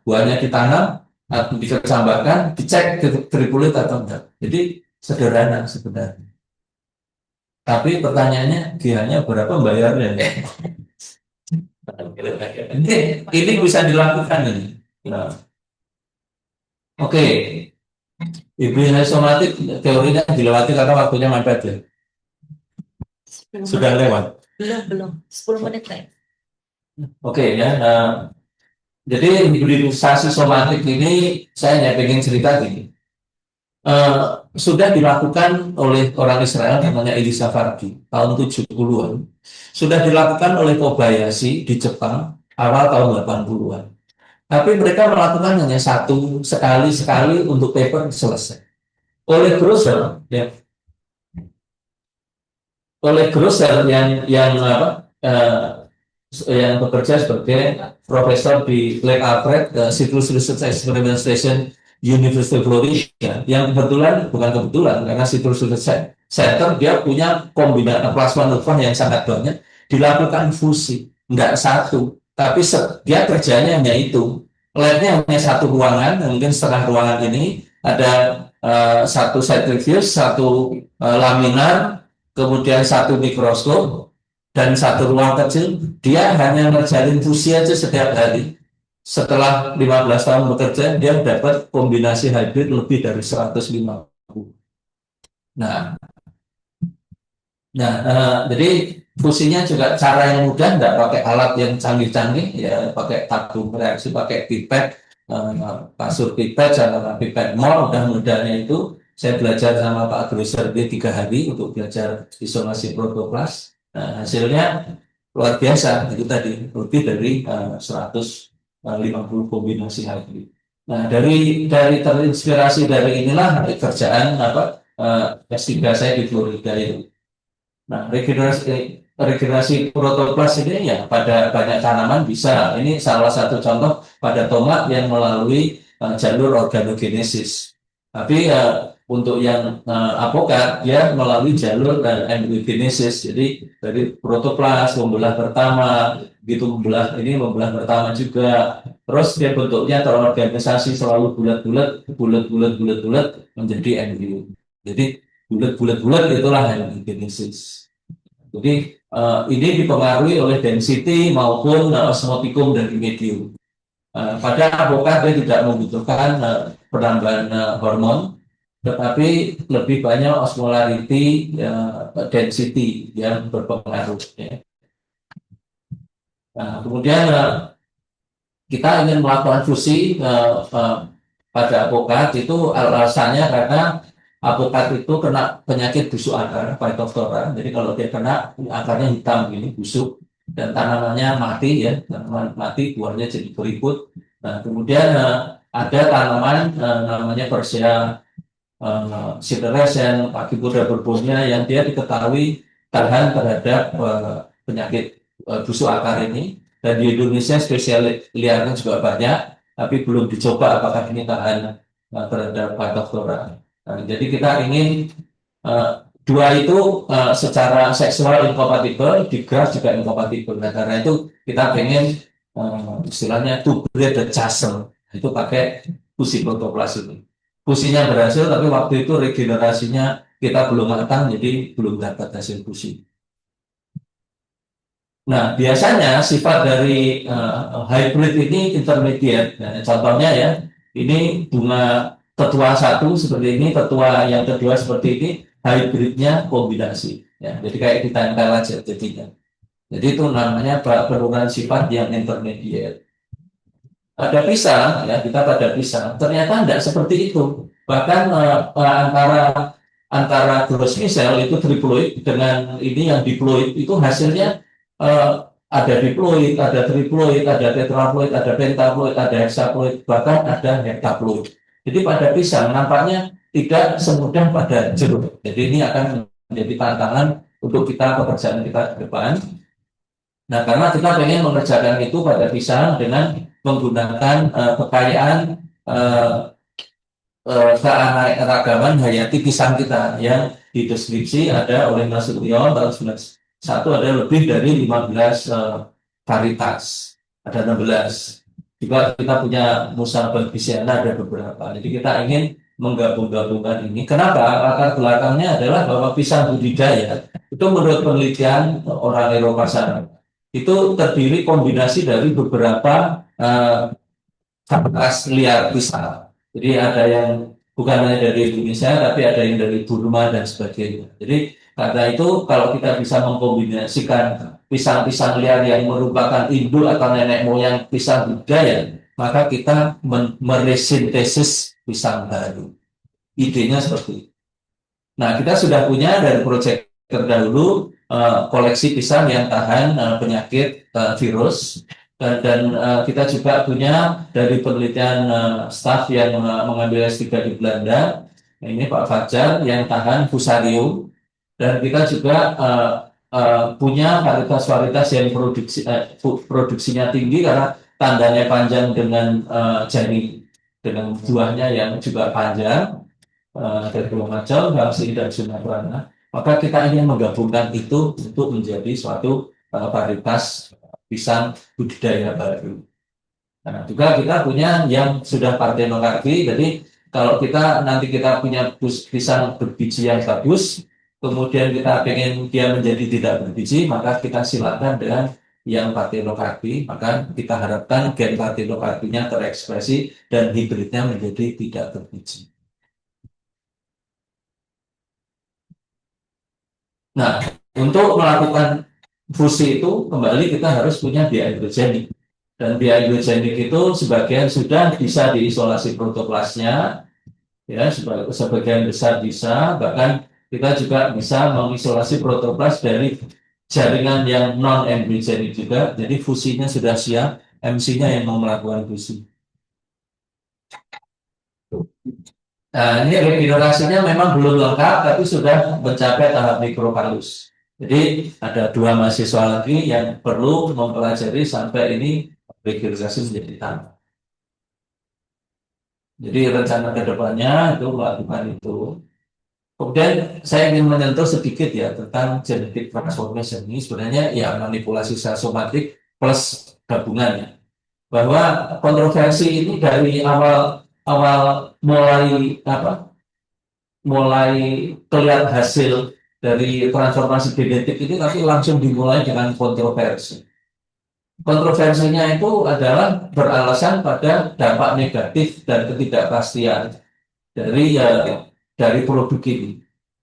buahnya ditanam, dikecambahkan, dicek tripulit atau enggak. Jadi sederhana sebenarnya. Tapi pertanyaannya, GH-nya berapa bayarnya? Ini bisa dilakukan ini. Nah, oke, hibridasi somatik teorinya dilewati karena waktunya mepet ya. Sudah lewat. Belum 10 menit kayak. Oke ya. Jadi hibridisasi somatik ini saya hanya pengen cerita gini. Sudah dilakukan oleh orang Israel namanya Elisa Fargi tahun 70-an. Sudah dilakukan oleh Kobayashi di Jepang awal tahun 80-an. Tapi mereka melakukan hanya sekali untuk paper selesai. Oleh Grosser, ya, oleh Grosser yang apa? Yang bekerja sebagai profesor di Lake Alfred Citrus Research Experiment Station University of Florida, yang bukan kebetulan karena Citrus Research Center dia punya kombinasi plasma neutron yang sangat banyak, dilakukan fusi, nggak satu, tapi dia kerjanya hanya itu. Labnya hanya satu ruangan, mungkin setengah ruangan ini ada satu centrifuge, satu laminar, kemudian satu mikroskop, dan satu ruang kecil. Dia hanya ngerjain fusi aja setiap hari. Setelah 15 tahun bekerja, dia dapat kombinasi hybrid lebih dari 150. Nah, jadi fusinya juga cara yang mudah, nggak pakai alat yang canggih-canggih, ya pakai tabung reaksi, pakai pipet, kasur pipet, sama pipet mol, mudah-mudahnya itu. Saya belajar sama Pak Grosser di 3 hari untuk belajar isolasi protoplas. Nah, hasilnya luar biasa, itu tadi lebih dari 150 kombinasi hybrid. Nah, dari terinspirasi dari inilah kerjaan S3 saya di Florida itu. Nah, regenerasi protoplas ini ya pada banyak tanaman bisa. Ini salah satu contoh pada tomat yang melalui jalur organogenesis. Tapi untuk yang apokat dia melalui jalur embryogenesis. Jadi dari protoplas membelah pertama, gitu membelah pertama juga. Terus dia bentuknya terorganisasi selalu bulat menjadi embrio. Jadi bulat itulah embryogenesis. Jadi ini dipengaruhi oleh density maupun osmotikum dari medium. Pada avokat dia tidak membutuhkan penambahan hormon, tetapi lebih banyak osmolarity, density yang berpengaruh. Ya. Nah, kemudian kita ingin melakukan fusi pada avokat itu alasannya karena avokat itu kena penyakit busuk akar, Phytophthora. Jadi kalau dia kena akarnya hitam gini, busuk, dan tanamannya mati ya, tanaman mati, buahnya jadi keriput. Nah, kemudian ada tanaman namanya Persea cineresin, Pachypoda berbunnya yang dia diketahui tahan terhadap penyakit busuk akar ini. Dan di Indonesia spesies liarnya juga banyak, tapi belum dicoba apakah ini tahan terhadap Phytophthora. Nah, jadi kita ingin dua itu secara seksual incompatible, di graf juga incompatible. Nah, karena itu kita pengen istilahnya to breed the chasm, itu pakai fusi protoplas ini. Fusinya berhasil, tapi waktu itu regenerasinya kita belum matang, jadi belum dapat hasil fusi. Nah, biasanya sifat dari hybrid ini intermediate. Nah, contohnya ya, ini bunga tetua satu seperti ini, tetua yang kedua seperti ini, hybridnya kombinasi. Ya, jadi kayak ditempel aja jadinya. Jadi itu namanya penurunan sifat yang intermediate. Pada pisang, ya kita pada pisang, ternyata tidak seperti itu. Bahkan antara gross misel itu triploid dengan ini yang diploid itu hasilnya ada diploid, ada triploid, ada tetraploid, ada pentaploid, ada hexaploid, bahkan ada heptaploid. Jadi pada pisang nampaknya tidak semudah pada jeruk. Jadi ini akan menjadi tantangan untuk kita pekerjaan kita ke depan. Nah, karena kita ingin mengerjakan itu pada pisang dengan menggunakan kekayaan keanekaragaman hayati pisang kita yang dideskripsi ada oleh Nasution tahun 1991 ada lebih dari 15 varietas, ada 16. Juga kita punya Musa Balbisiana ada beberapa. Jadi kita ingin menggabung-gabungkan ini. Kenapa? Latar belakangnya adalah bahwa pisang budidaya itu menurut penelitian orang Eropa sana itu terdiri kombinasi dari beberapa varietas liar pisang. Jadi ada yang bukan hanya dari Indonesia, tapi ada yang dari Burma dan sebagainya. Jadi karena itu kalau kita bisa mengkombinasikan pisang-pisang liar yang merupakan induk atau nenek moyang pisang budidaya, maka kita meresintesis pisang baru. Idenya seperti itu. Nah, kita sudah punya dari proyek terdahulu koleksi pisang yang tahan penyakit virus dan kita juga punya dari penelitian staf yang mengambil S3 di Belanda. Nah, ini Pak Fajar yang tahan fusarium dan kita juga punya varietas-varietas yang produksinya tinggi karena tandanya panjang dengan jari dengan buahnya yang juga panjang dari Pulau Macau, Galsi dan Sumatera. Maka kita ingin menggabungkan itu untuk menjadi suatu varietas pisang budidaya baru. Nah, juga kita punya yang sudah partenokarpi. Jadi kalau kita nanti kita punya pisang berbiji yang bagus, kemudian kita ingin dia menjadi tidak berbiji, maka kita silakan dengan yang partenokarpi. Maka kita harapkan gen partenokarpinya terekspresi dan hibridnya menjadi tidak berbiji. Nah, untuk melakukan fusi itu kembali kita harus punya dihidrogenik. Dan dihidrogenik itu sebagian sudah bisa diisolasi protoplasnya, ya, sebagian besar bisa, bahkan kita juga bisa mengisolasi protoplas dari jaringan yang non embryogenik juga. Jadi fusinya sudah siap, MC-nya yang mau melakukan fusi. Nah, ini regenerasinya memang belum lengkap, tapi sudah mencapai tahap mikrokalus. Jadi ada 2 mahasiswa lagi yang perlu mempelajari sampai ini regenerasi menjadi tanah. Jadi rencana ke depannya itu melakukan itu. Kemudian saya ingin menyentuh sedikit ya tentang genetic transformation ini sebenarnya ya manipulasi sel somatik plus gabungannya. Bahwa kontroversi ini dari awal awal mulai mulai kelihatan hasil dari transformasi genetik ini tapi langsung dimulai dengan kontroversi. Kontroversinya itu adalah beralasan pada dampak negatif dan ketidakpastian dari produk ini.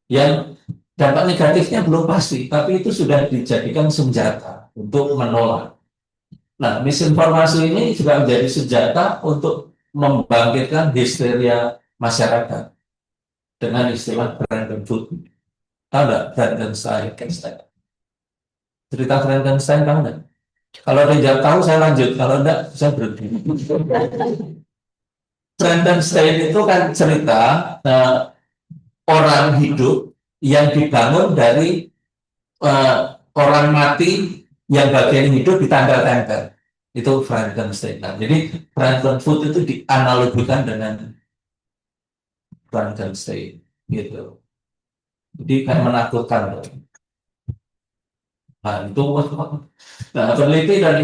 Yang dampak negatifnya belum pasti, tapi itu sudah dijadikan senjata untuk menolak. Nah, misinformasi ini juga menjadi senjata untuk membangkitkan histeria masyarakat dengan istilah Frankenfood. Tahu nggak Frankenstein? Cerita Frankenstein tahu nggak? Kalau ada yang tahu saya lanjut, kalau enggak saya berhenti. Frankenstein itu kan cerita orang hidup yang dibangun dari orang mati yang bagian hidup ditempel-tempel. Itu Frankenstein. Nah, jadi Frankenfood itu dianalogikan dengan Frankenstein gitu. Jadi kayak menakutkan. Nah, itu peneliti dan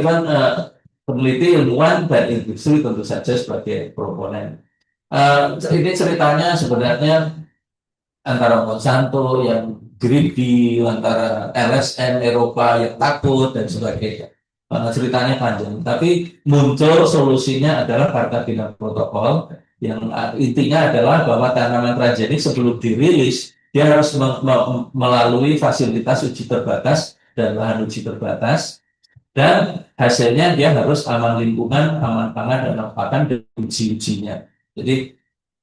peneliti ilmuwan dan industri tentu saja sebagai proponen. Ini ceritanya sebenarnya antara Monsanto yang greedy, antara LSM Eropa yang takut dan sebagainya. Ceritanya panjang, tapi muncul solusinya adalah Cartagena Protokol yang intinya adalah bahwa tanaman transgenik sebelum dirilis dia harus melalui fasilitas uji terbatas dan lahan uji terbatas dan hasilnya dia harus aman lingkungan, aman pangan dan aman pakan dan uji-ujinya. Jadi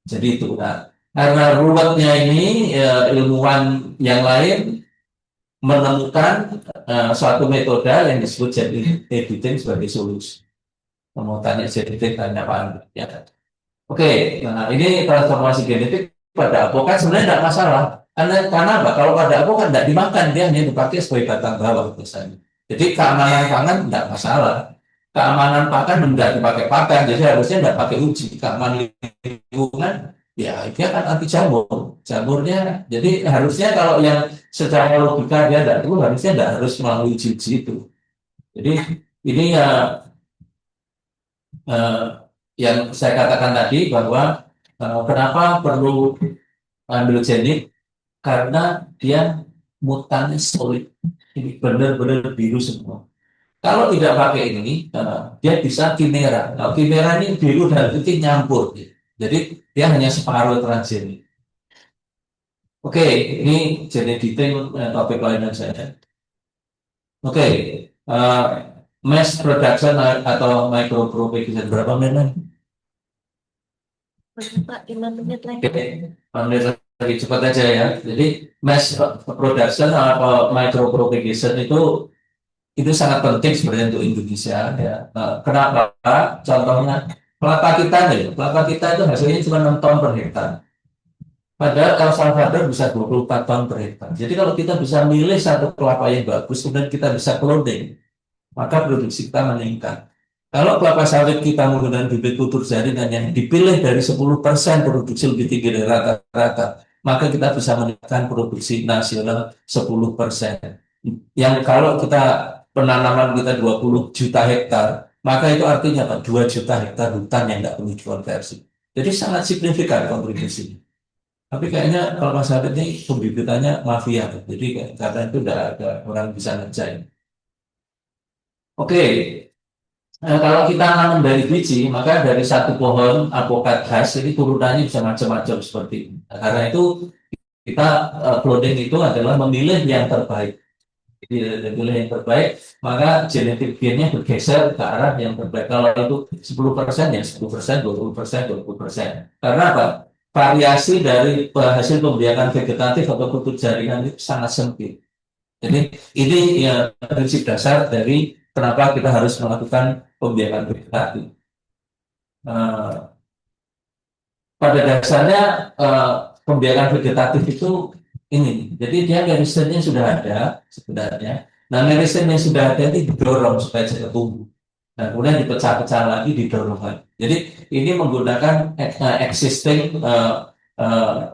itu. Nah, karena ruwetnya ini ilmuwan yang lain menemukan suatu metode yang disebut genetic editing sebagai solusi. Mau tanya genetik tanya apa? Ya. Oke, nah ini transformasi genetik pada apokat sebenarnya tidak masalah. Karena apa? Kalau pada apokat tidak dimakan, dia hanya dipakai sebagai batang bawang misalnya. Jadi keamanan pangan tidak masalah. Keamanan pakan tidak dipakai pakan, jadi harusnya tidak pakai uji. Keamanan lingkungan, ya dia kan anti jamur. Jamurnya, jadi harusnya kalau yang secara logika dia tidak perlu, harusnya tidak harus melalui uji-uji itu. Jadi ini ya yang saya katakan tadi bahwa Kenapa perlu androgenik? Karena dia mutannya solid, ini benar-benar biru semua. Kalau tidak pakai ini, dia bisa kimera. Kalau kimera ini biru dan putih nyampur, jadi dia hanya separuh transgenik. Oke, ini jadi detail topik lain saja. Oke, eh, mass production atau micropropagation berapa menit lagi? Pak, 5 menit lagi. Oke, 5 menit lagi cepat aja ya. Jadi mass production atau micropropagation itu sangat penting sebenarnya untuk Indonesia ya. Kenapa? Contohnya kelapa kita itu hasilnya cuma 6 ton per hektar. Padahal El Salvador bisa 24 ton per hektar. Jadi kalau kita bisa milih satu kelapa yang bagus, kemudian kita bisa cloning, maka produksi kita meningkat. Kalau kelapa sawit kita menggunakan bibit kultur jaringan yang dipilih dari 10% produksi lebih tinggi dari rata-rata, maka kita bisa meningkatkan produksi nasional 10%. Yang kalau kita penanaman kita 20 juta hektar, maka itu artinya apa? 2 juta hektar hutan yang tidak perlu dikonversi. Jadi sangat signifikan kontribusinya. Tapi kayaknya kalau Mas Habib ini pembibitannya mafia, jadi karena itu tidak ada orang bisa ngerjain. Oke, kalau kita nanam dari biji, maka dari satu pohon alpukat khas ini turunannya bisa macam-macam seperti ini. Nah, karena itu kita cloning itu adalah memilih yang terbaik. Jadi memilih yang terbaik, maka genetik gennya bergeser ke arah yang terbaik. Kalau itu 10% ya 10%, 20%, 20%. Karena apa? Variasi dari hasil pembiakan vegetatif atau kultur jaringan itu sangat sempit. Jadi ini ya prinsip dasar dari kenapa kita harus melakukan pembiakan vegetatif. Eh, Pada dasarnya pembiakan vegetatif itu ini, jadi dia merisennya sudah ada sebenarnya. Nah merisen yang sudah ada itu didorong supaya cepat tumbuh. Nah kemudian dipecah-pecah lagi, didorong lagi. Jadi ini menggunakan existing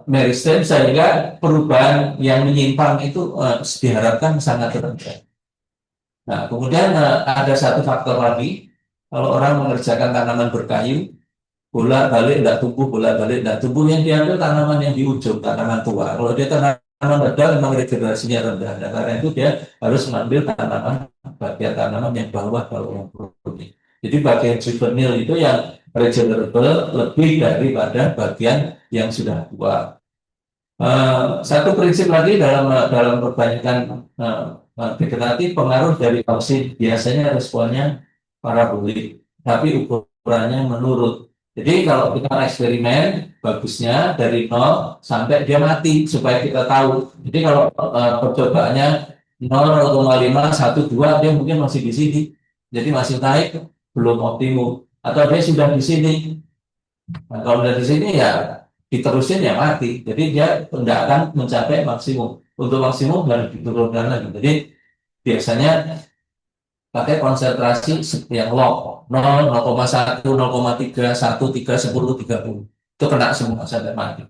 meristem sehingga perubahan yang menyimpang itu diharapkan sangat rendah. Nah, kemudian ada satu faktor lagi, kalau orang mengerjakan tanaman berkayu, bolak-balik tidak tumbuh, bolak-balik tidak tumbuh, yang diambil tanaman yang di ujung, tanaman tua. Kalau dia tanaman rendah, memang regenerasinya rendah. Nah, karena itu dia harus mengambil bagian tanaman yang bawah, kalau yang produktif. Jadi bagian juvenil itu yang regenerable lebih daripada bagian yang sudah tua. Satu prinsip lagi dalam perbaikan vegetatif, pengaruh dari vaksin biasanya responnya parabolik, tapi ukurannya menurun. Jadi kalau kita eksperimen, bagusnya dari 0 sampai dia mati supaya kita tahu. Jadi kalau percobaannya 0,5, 1, 2, dia mungkin masih di sini. Jadi masih naik, belum optimum. Atau dia sudah di sini. Nah, kalau udah di sini ya diterusin ya mati. Jadi dia tidak akan mencapai maksimum. Untuk maksimum harus diturunkan lagi. Jadi biasanya pakai konsentrasi yang low, 0, 0,1, 0,3, 1, 3, 10, 30. Itu kena semua sampai mati.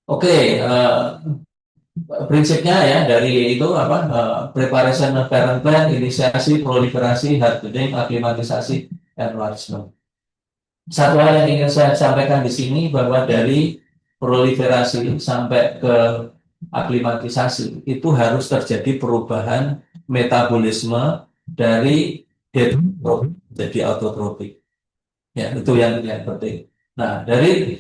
Oke, prinsipnya ya dari itu apa preparation of parent plant, inisiasi, proliferasi, hardening, aklimatisasi, enlargement. Satu hal yang ingin saya sampaikan di sini bahwa dari proliferasi sampai ke aklimatisasi itu harus terjadi perubahan metabolisme dari heterotropik jadi autotropik. Ya, itu yang penting. Nah, dari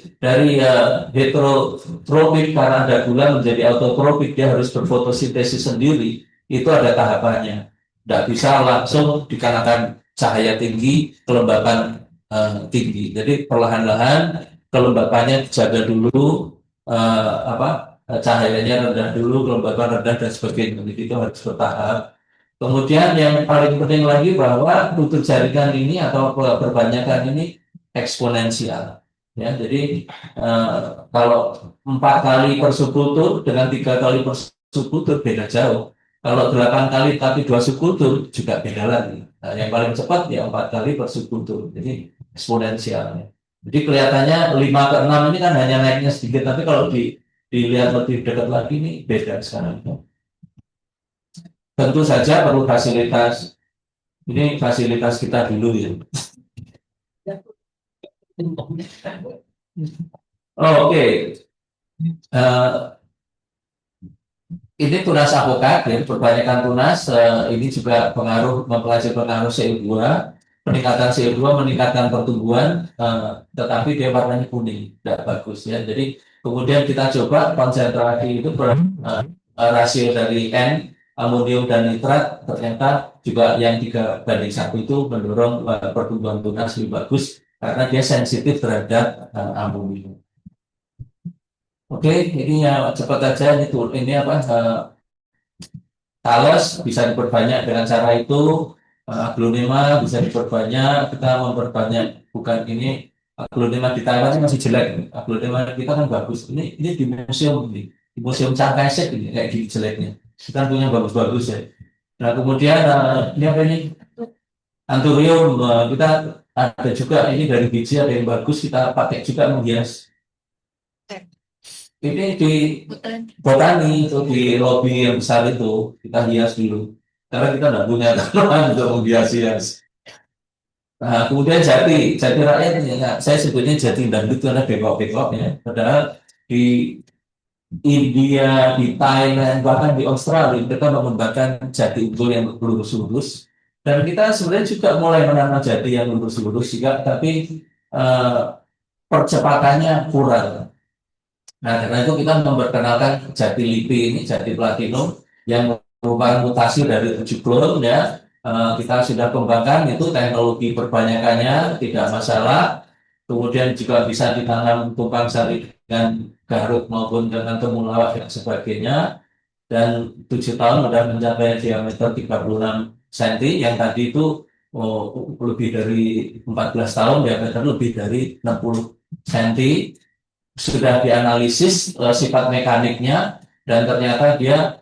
heterotropik karena ada gula menjadi autotropik, dia harus berfotosintesis sendiri. Itu ada tahapannya. Tidak bisa langsung dikarenakan cahaya tinggi, kelembapan tinggi. Jadi perlahan-lahan kelembapannya dijaga dulu, cahayanya rendah dulu, kelembapan rendah dan sebagainya. Jadi itu harus bertahap. Kemudian yang paling penting lagi bahwa lutut jaringan ini atau perbanyakan ini eksponensial. Ya, jadi kalau 4 kali per subkultur dengan 3 kali per subkultur beda jauh. Kalau 8 kali tapi 2 subkultur juga beda lagi. Nah, yang paling cepat ya 4 kali per subkultur. Jadi eksponensialnya. Jadi kelihatannya 5 ke 6 ini kan hanya naiknya sedikit, tapi kalau dilihat lebih dekat lagi ini beda sekarang. Tentu saja perlu fasilitas. Ini fasilitas kita dulu ya. Oh, oke. Ini tunas avokat, ya, perbanyakkan tunas, ini juga mempelajari pengaruh CO2, peningkatan CO2, meningkatkan pertumbuhan, tetapi dia warnanya kuning, tidak bagus ya. Jadi kemudian kita coba konsentrasi itu rasio dari N, amonium dan nitrat, ternyata juga yang 3:1 itu mendorong pertumbuhan tunas lebih bagus karena dia sensitif terhadap amonium. Oke, ini ya cepat aja ini apa? Thales bisa diperbanyak dengan cara itu, aglonema bisa diperbanyak, kita memperbanyak bukan ini aglonema di Taiwan ini masih jelek, aglonema kita kan bagus. Ini di museum Changkaesek ini kayak gini jeleknya. Kita punya bagus-bagus ya. Nah kemudian ini apa ini anturium, kita ada juga ini dari biji ada yang bagus kita pakai juga menghias. Ini di botani itu di lobi yang besar itu kita hias dulu karena kita tidak punya tanaman untuk menghias-hias. Nah, kemudian jati rakyat ini ya, saya sebutnya jati dangdut karena bengkok-bengkok ya. Padahal di India, di Thailand, bahkan di Australia kita mengembangkan jati unggul yang lurus-lurus. Dan kita sebenarnya juga mulai menanam jati yang lurus-lurus juga, tapi eh, percepatannya kurang. Nah, karena itu kita memperkenalkan jati lipi ini, jati platinum yang merupakan mutasi dari 7 klon ya. Kita sudah kembangkan itu teknologi perbanyakannya tidak masalah. Kemudian juga bisa ditanam tumpang sari dengan garut maupun dengan temulawak dan sebagainya. Dan 7 tahun sudah mencapai diameter 36 cm yang tadi itu lebih dari 14 tahun diameter lebih dari 60 cm sudah dianalisis sifat mekaniknya dan ternyata dia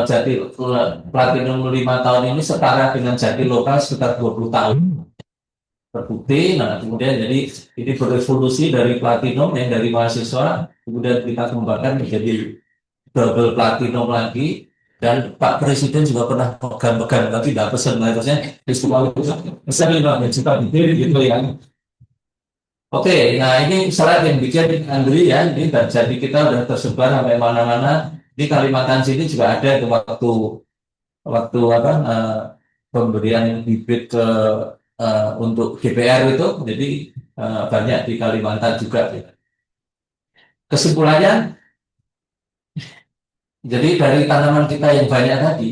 jati platinum 5 tahun ini setara dengan jati lokal sekitar 20 tahun terbukti. Nah kemudian jadi ini berevolusi dari platinum yang dari mahasiswa kemudian kita kembangkan menjadi double platinum lagi dan Pak Presiden juga pernah pegang-pegang tapi tidak pesan harusnya di semua itu pesan 5 juta gitu ya. Oke, nah ini slide yang bikin Andri ya, ini dan jadi kita udah tersebar sampai mana-mana. Di Kalimantan sini juga ada itu waktu waktu apa pemberian bibit ke untuk GPR itu, jadi banyak di Kalimantan juga. Kesimpulannya, jadi dari tanaman kita yang banyak tadi,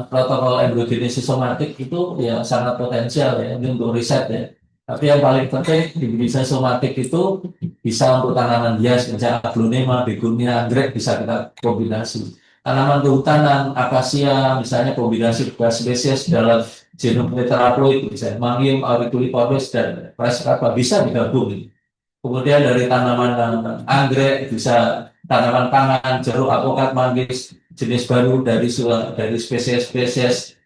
protokol embryogenesis somatik itu ya sangat potensial ya ini untuk riset ya. Tapi yang paling penting di bisa somatik itu bisa untuk tanaman hias, misalnya aglonema, begonia, anggrek bisa kita kombinasi. Tanaman kehutanan, akasia, misalnya kombinasi dua spesies dalam genom tetraploid, misalnya Mangium, auriculiformis, dan Brassica bisa digabung. Kemudian dari tanaman anggrek bisa tanaman pangan, jeruk, alpukat, manggis, jenis baru dari spesies-spesies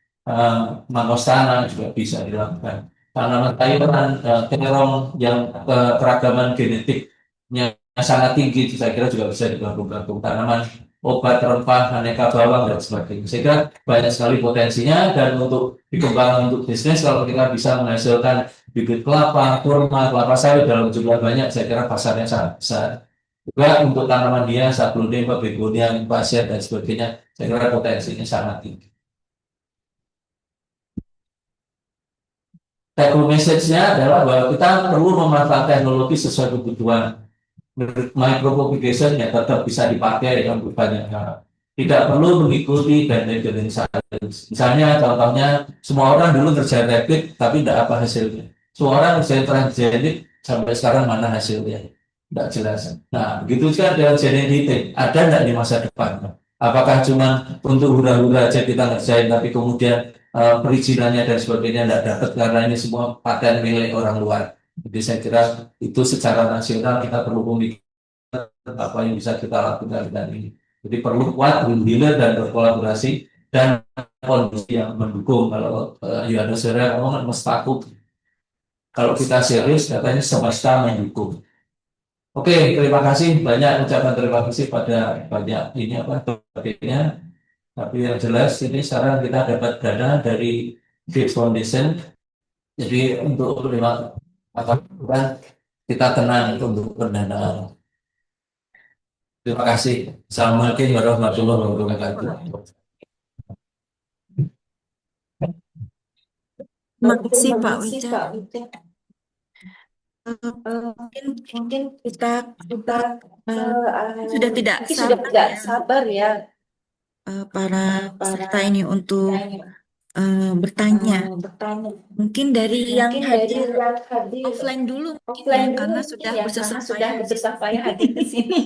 mangostana juga bisa dilakukan. Tanaman sayuran, terong yang keragaman genetiknya sangat tinggi, saya kira juga bisa digabung-gabung. Tanaman obat, rempah, aneka bawang dan sebagainya. Sehingga banyak sekali potensinya dan untuk dikembangkan untuk bisnis kalau kita bisa menghasilkan bibit kelapa, kurma, kelapa sawit dalam jumlah banyak, saya kira pasarnya sangat besar. Juga untuk tanaman hias, aglonema, begonia, limpasia dan sebagainya, saya kira potensinya sangat tinggi. Take home message-nya adalah bahwa kita perlu memanfaatkan teknologi sesuai kebutuhan. Micropropagation ya tetap bisa dipakai dalam banyak hal. Tidak perlu mengikuti banding science. Misalnya contohnya semua orang dulu kerja rapid tapi tidak apa hasilnya. Semua orang kerja transgenik sampai sekarang mana hasilnya? Tidak jelas. Nah begitu juga dengan genetik. Ada tidak di masa depan? Apakah cuma untuk hura-hura aja kita ngerjain tapi kemudian perizinannya dan sebagainya tidak dapat karena ini semua paten milik orang luar. Jadi saya kira itu secara nasional kita perlu memikirkan apa yang bisa kita lakukan dan ini. Jadi perlu kuat, berhilir dan berkolaborasi dan kondisi yang mendukung. Kalau Yohanes Surya ngomong mestaku, kalau kita serius katanya semesta mendukung. Oke, terima kasih banyak ucapan terima kasih pada banyak ini apa sebagainya. Tapi yang jelas ini sekarang kita dapat dana dari Gates Foundation. Jadi untuk lima apa kita tenang untuk pendanaan. Terima kasih. Assalamualaikum warahmatullahi wabarakatuh. Terima kasih Pak Masih Wija. Pak Wija. Mungkin kita Kita sudah tidak mungkin sudah sabar tidak ya sabar ya para peserta ini untuk bertanya. bertanya. Mungkin dari yang Mungkin dari hadir yang hadir offline dulu mungkin ya, offline dulu karena mungkin sudah ya, bersusah karena sudah payah bersusah payah hadir di sini.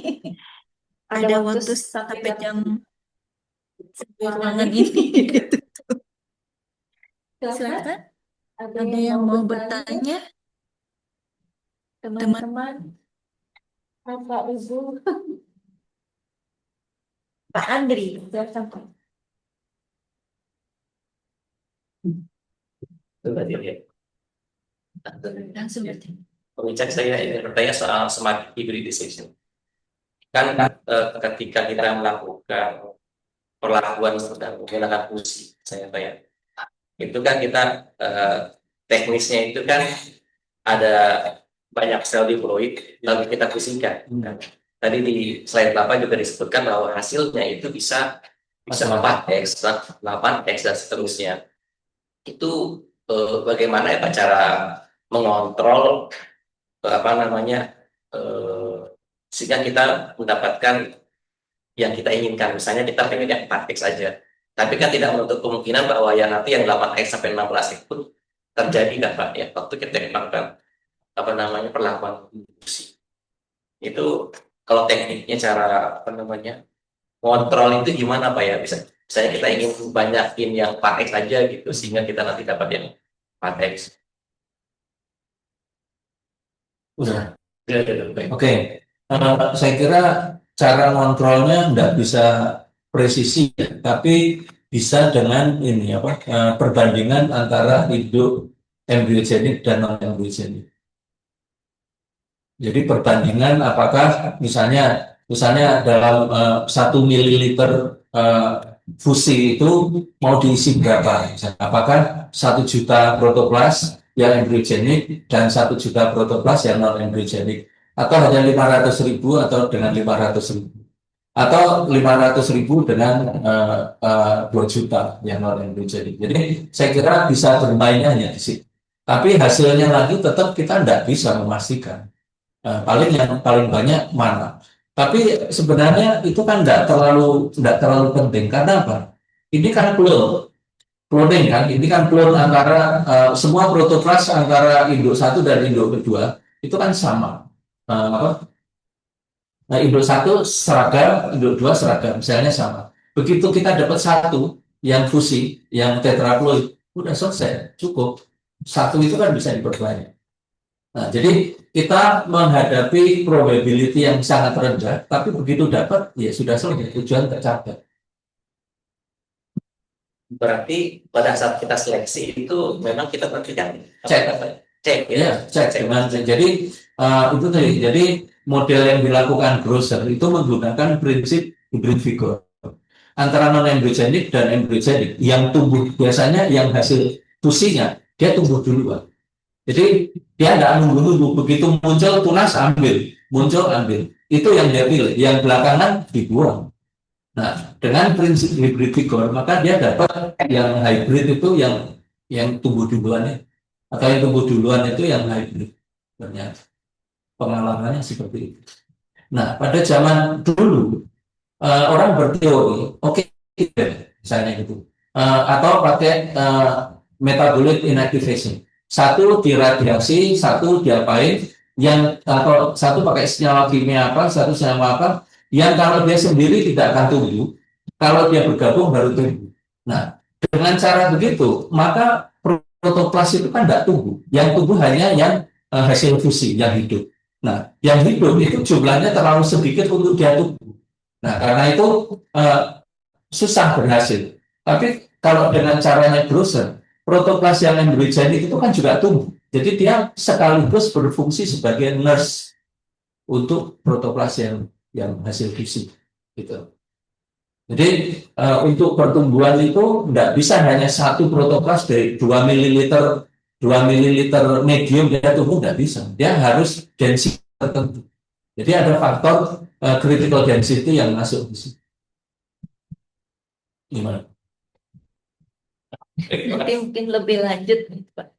ada waktu sampai jam ruangan ini gitu. Silakan, ada yang mau bertanya, teman-teman, Bapak Ibu, Pak Andri, silakan Pak. Itu tadi ya. langsung bertanya. Pembicara saya ingin bertanya soal smart hybridization. Kan ketika kita melakukan perlakuan dan menggunakan fusi, saya tanya, itu kan kita teknisnya itu kan ada banyak sel diploid lalu kita fusikan. Tadi di slide 8 juga disebutkan bahwa hasilnya itu bisa 4x, 8x dan seterusnya. Itu bagaimana ya Pak cara mengontrol sehingga kita mendapatkan yang kita inginkan. Misalnya kita pengen yang 4x aja, tapi kan tidak menutup kemungkinan bahwa yang nanti yang 8x sampai 16x pun terjadi kan Pak ya, waktu kita melakukan perlakuan fusi. Itu kalau tekniknya cara kontrol itu gimana Pak ya, misalnya kita ingin banyakin yang 4x aja gitu sehingga kita nanti dapat yang 4x. Udah. Baik. Oke. Saya kira cara ngontrolnya nggak bisa presisi, ya, tapi bisa dengan ini perbandingan antara induk embryogenik dan non embryogenik. Jadi perbandingan apakah misalnya dalam 1 mililiter fusi itu mau diisi berapa? Misalnya, apakah 1 juta protoplas yang embryogenik dan 1 juta protoplas yang non embryogenik, atau hanya 500.000 atau dengan 500.000, atau 500.000 dengan 2 juta yang non embryogenik. Jadi saya kira bisa bermainnya hanya di situ. Tapi hasilnya lagi tetap kita tidak bisa memastikan. Yang paling banyak mana. Tapi sebenarnya itu kan tidak terlalu penting. Karena apa? Ini kan cloning kan. Ini kan clone antara semua protoplas antara induk 1 dan induk kedua itu kan sama. Induk 1 seragam, induk 2 seragam, misalnya sama. Begitu kita dapat 1 yang fusi, yang tetraploid, udah selesai, cukup. 1 itu kan bisa diperbanyak. Nah, jadi kita menghadapi probability yang sangat rendah, tapi begitu dapat, ya sudah selesai, tujuan tercapai. Berarti pada saat kita seleksi itu memang kita perhatikan cek dengan jadi itu tadi. Jadi model yang dilakukan Grosser itu menggunakan prinsip hybrid vigor antara non embryogenik dan embryogenik. Yang tumbuh biasanya yang hasil fusinya dia tumbuh duluan. Jadi dia tidak nunggu begitu muncul tunas ambil. Itu yang dia pilih, yang belakangan dibuang. Nah, dengan prinsip hybrid vigor maka dia dapat yang hybrid itu yang tumbuh duluan, atau yang tumbuh duluan itu yang hybrid. Ternyata pengalamannya seperti itu. Nah, pada zaman dulu orang berteori, oke, misalnya gitu, atau pakai metabolic inactivation. 1 diradiasi, 1 diapain, atau 1 pakai senyawa kimia apa, 1 senyawa apa, yang kalau dia sendiri tidak akan tumbuh, kalau dia bergabung baru tumbuh. Nah, dengan cara begitu, maka protoplas itu kan tidak tumbuh. Yang tumbuh hanya yang hasil fusi, yang hidup. Nah, yang hidup itu jumlahnya terlalu sedikit untuk dia tumbuh. Nah, karena itu susah berhasil. Tapi kalau dengan caranya Grosser, protoplas yang embryogenik itu kan juga tumbuh. Jadi dia sekaligus berfungsi sebagai nurse untuk protoplas yang hasil fusi. Gitu. Jadi untuk pertumbuhan itu tidak bisa hanya 1 protoplas dari 2 mililiter 2 mililiter medium dia tumbuh nggak bisa. Dia harus density tertentu. Jadi ada faktor critical density yang masuk di situ. Gimana? Nanti mungkin lebih lanjut, Pak.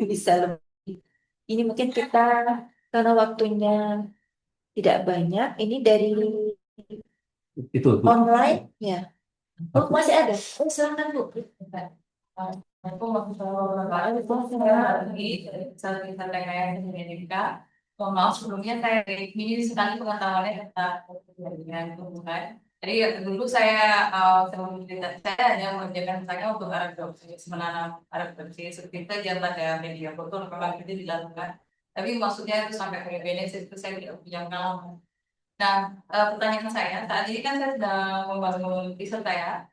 Bisa lebih. Ini mungkin kita karena waktunya tidak banyak. Ini dari Itu. online, ya. Oh, masih ada. Oh, silakan Bu. Aku mau saya lagi saat kita kayak Amerika. Mohon maaf sebelumnya saya ini sekali pengetahuannya tentang jaringan hubungan. Jadi dulu saya sebelum cerita saya hanya mengerjakan saya untuk adopsi menanam adopsi seperti saja pada media foto memang itu dilakukan. Tapi maksudnya itu sampai ke Indonesia itu saya tidak punya pengalaman. Nah, pertanyaan saya saat ini kan saya sedang membangun riset saya.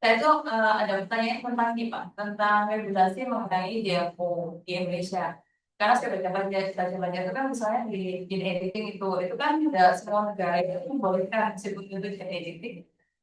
Saya tuh ada pertanyaan tentang ini Pak, tentang regulasi mengenai GMO di Indonesia. Karena saya baca-baca itu kan misalnya di gene editing itu kan tidak semua negara itu membolehkan meskipun itu gene editing.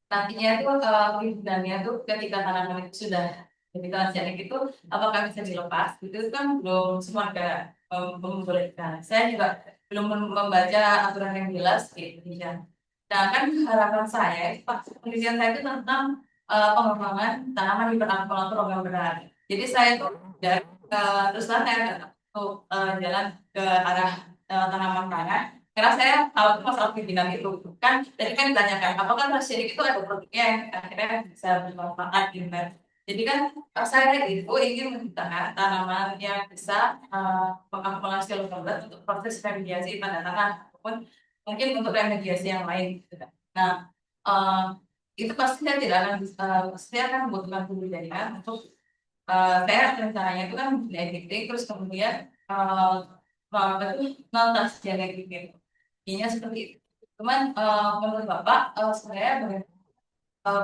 Nantinya itu perizinannya tuh ketika tanaman itu sudah jadi transgenik itu apakah bisa dilepas? Itu kan belum semua negara membolehkan. Saya juga belum membaca aturan yang jelas di Indonesia. Nah kan harapan saya, Pak, penelitian saya itu tentang pengembangan tanaman di penangkalan logam berat. Jadi saya itu dari terus terang saya untuk jalan ke arah tanaman pangan. Karena saya tahu itu masalah pimpinan itu kan. Jadi kan ditanyakan apakah transgenik itu ada produknya yang akhirnya bisa bermanfaat gitu kan. Jadi kan saya itu ingin menciptakan tanaman yang bisa mengakumulasi logam berat untuk proses remediasi pada tanah ataupun mungkin untuk remediasi yang lain. Gitu kan. Nah, itu pasti saya tidak akan saya akan membutuhkan dulu jaringan untuk saya rencananya itu kan editing terus kemudian non transgenetik gitu. Intinya seperti itu. Cuman menurut Bapak sebenarnya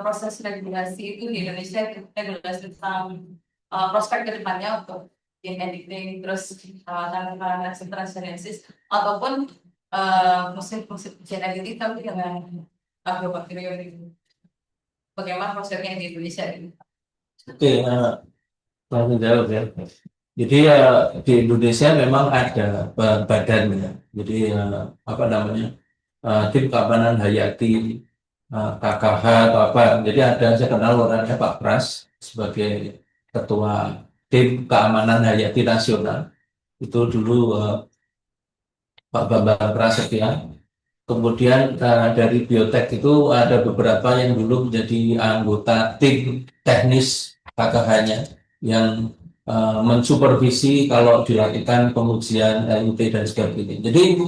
proses regulasi itu di Indonesia regulasi tentang prospek ke depannya untuk gene editing terus tanaman transgenesis ataupun musim gene editing tapi dengan agrobakterium itu. Bagaimana prosesnya di Indonesia ini? Oke, langsung jawab ya. Jadi di Indonesia memang ada badan ya. Jadi apa namanya tim keamanan hayati KKH atau apa. Jadi ada saya kenal orangnya Pak Pras sebagai ketua tim keamanan hayati nasional. Itu dulu Pak Bambang Prasetya. Kemudian dari biotek itu ada beberapa yang dulu menjadi anggota tim teknis KKH-nya yang mensupervisi kalau dilakukan pengujian LUT dan sebagainya. Jadi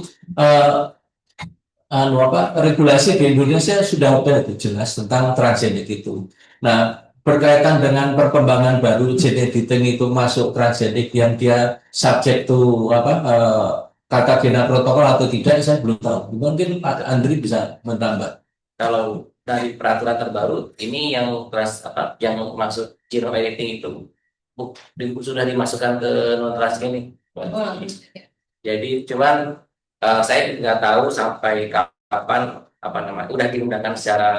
regulasi di Indonesia sudah ada itu jelas tentang transgenik itu. Nah, berkaitan dengan perkembangan baru gene editing itu masuk transgenik yang dia subject to kata gena protokol atau tidak, saya belum tahu. Mungkin Pak Andri bisa menambah. Kalau dari peraturan terbaru ini yang yang maksud genome editing itu sudah dimasukkan ke non transgenik. Jadi cuman saya nggak tahu sampai kapan udah diundangkan secara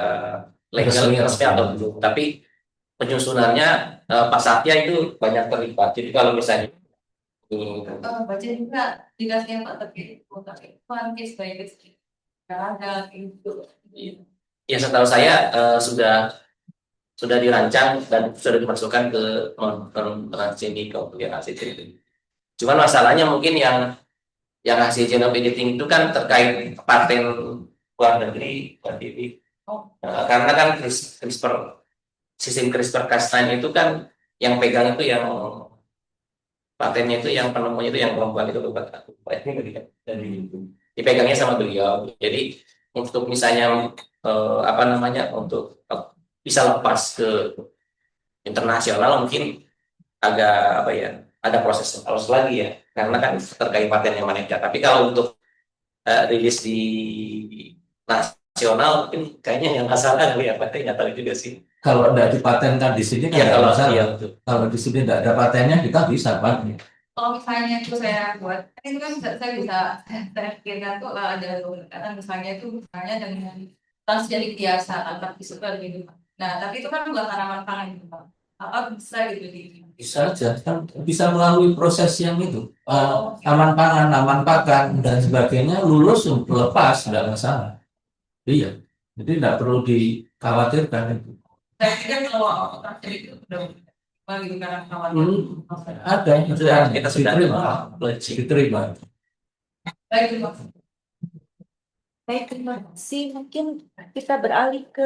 legal resmi atau belum. Tapi penyusunannya Pak Satya itu banyak terlibat. Jadi kalau misalnya baca juga dikasih Pak terkait case by case ada itu. Ya setahu saya sudah dirancang dan sudah dimasukkan ke non transgenik kemudian hasil editing. Cuman masalahnya mungkin yang hasil genome editing itu kan terkait paten luar negeri, karena kan sistem CRISPR-Cas9 itu kan yang pegang itu yang patennya itu yang penemunya itu yang perempuan itu dari dipegangnya sama beliau. Jadi untuk misalnya untuk bisa lepas ke internasional mungkin agak ada proses lagi ya karena kan terkait patennya mereka. Tapi kalau untuk rilis di nasional mungkin kayaknya yang masalah ya patennya tahu juga sih. Kalau tidak dipatenkan di sini kan kalau kalau di sini tidak ada patennya kita bisa paten. Kalau misalnya itu saya buat itu kan saya bisa saya pikirkan tuh ada kata misalnya dengan transgenik biasa tanpa disuper gitu. Nah tapi itu kan bukan tanaman pangan gitu Pak. apa bisa gitu di Bisa aja, kan bisa melalui proses yang itu, aman pangan, aman pakan dan sebagainya, lulus lepas tidak masalah. Iya, jadi tidak perlu dikhawatirkan itu. saya pikir kalau terakhir itu udah gitu karena khawatir. Ada, Kita sudah diterima, pledging. diterima. Baik, terima kasih. Baik, terima kasih. Mungkin kita beralih ke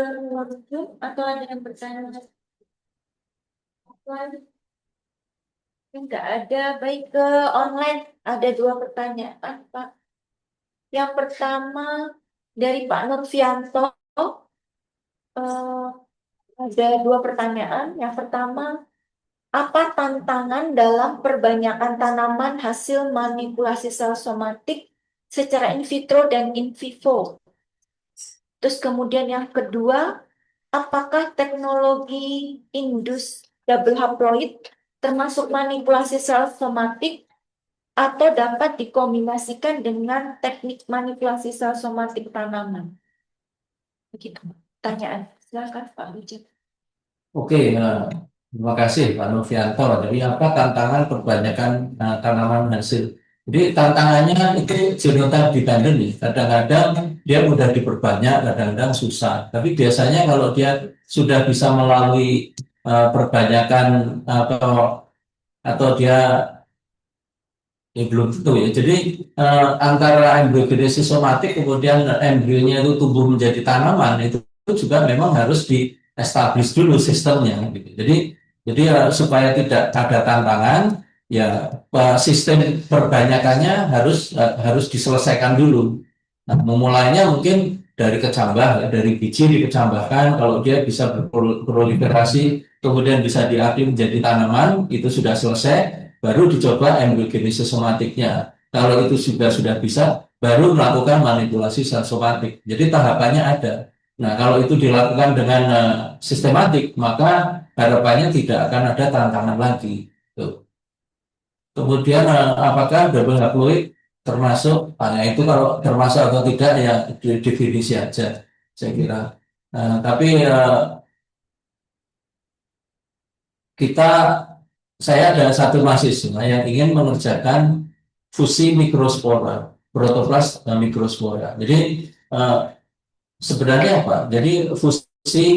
Zoom atau ada yang bertanya? Enggak ada. Baik, ke online ada 2 pertanyaan, Pak. Yang pertama dari Pak Nurfianto. Eh, ada 2 pertanyaan. Yang pertama, apa tantangan dalam perbanyakan tanaman hasil manipulasi sel somatik secara in vitro dan in vivo? Terus kemudian yang kedua, apakah teknologi indus double haploid termasuk manipulasi sel somatik atau dapat dikombinasikan dengan teknik manipulasi sel somatik tanaman? Begitu pertanyaan. Silakan Pak Bijak. Oke, terima kasih Pak Novianto. Jadi apa tantangan perbanyakan tanaman hasil? Jadi tantangannya itu genotype dependent nih. Kadang-kadang dia mudah diperbanyak, kadang-kadang susah. Tapi biasanya kalau dia sudah bisa melalui perbanyakan atau dia belum tentu ya. Jadi antara embryogenesis somatik kemudian embrionya itu tumbuh menjadi tanaman itu juga memang harus di-establish dulu sistemnya gitu. Jadi supaya tidak ada tantangan ya sistem perbanyakannya harus diselesaikan dulu. Nah, memulainya mungkin dari kecambah, ya, dari biji dikecambahkan, kalau dia bisa berproliferasi, kemudian bisa diapit menjadi tanaman, itu sudah selesai, baru dicoba embryogenesis somatiknya. Kalau itu sudah bisa, baru melakukan manipulasi sel somatik. Jadi tahapannya ada. Nah, kalau itu dilakukan dengan sistematik, maka harapannya tidak akan ada tantangan lagi. Tuh. Kemudian apakah double haploid termasuk, hanya itu kalau termasuk atau tidak ya definisi aja, saya kira. Tapi kita, saya ada satu mahasiswa yang ingin mengerjakan fusi mikrospora, protoplas mikrospora. Jadi sebenarnya apa? Jadi fusi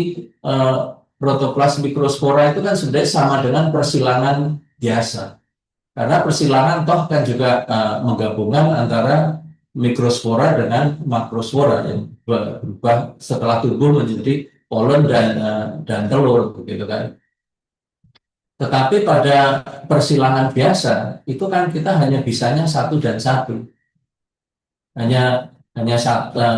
protoplas mikrospora itu kan sebenarnya sama dengan persilangan biasa. Karena persilangan toh kan juga menggabungkan antara mikrospora dengan makrospora yang berubah setelah tumbuh menjadi polen dan telur gitu kan. Tetapi pada persilangan biasa itu kan kita hanya bisanya 1 dan 1. Hanya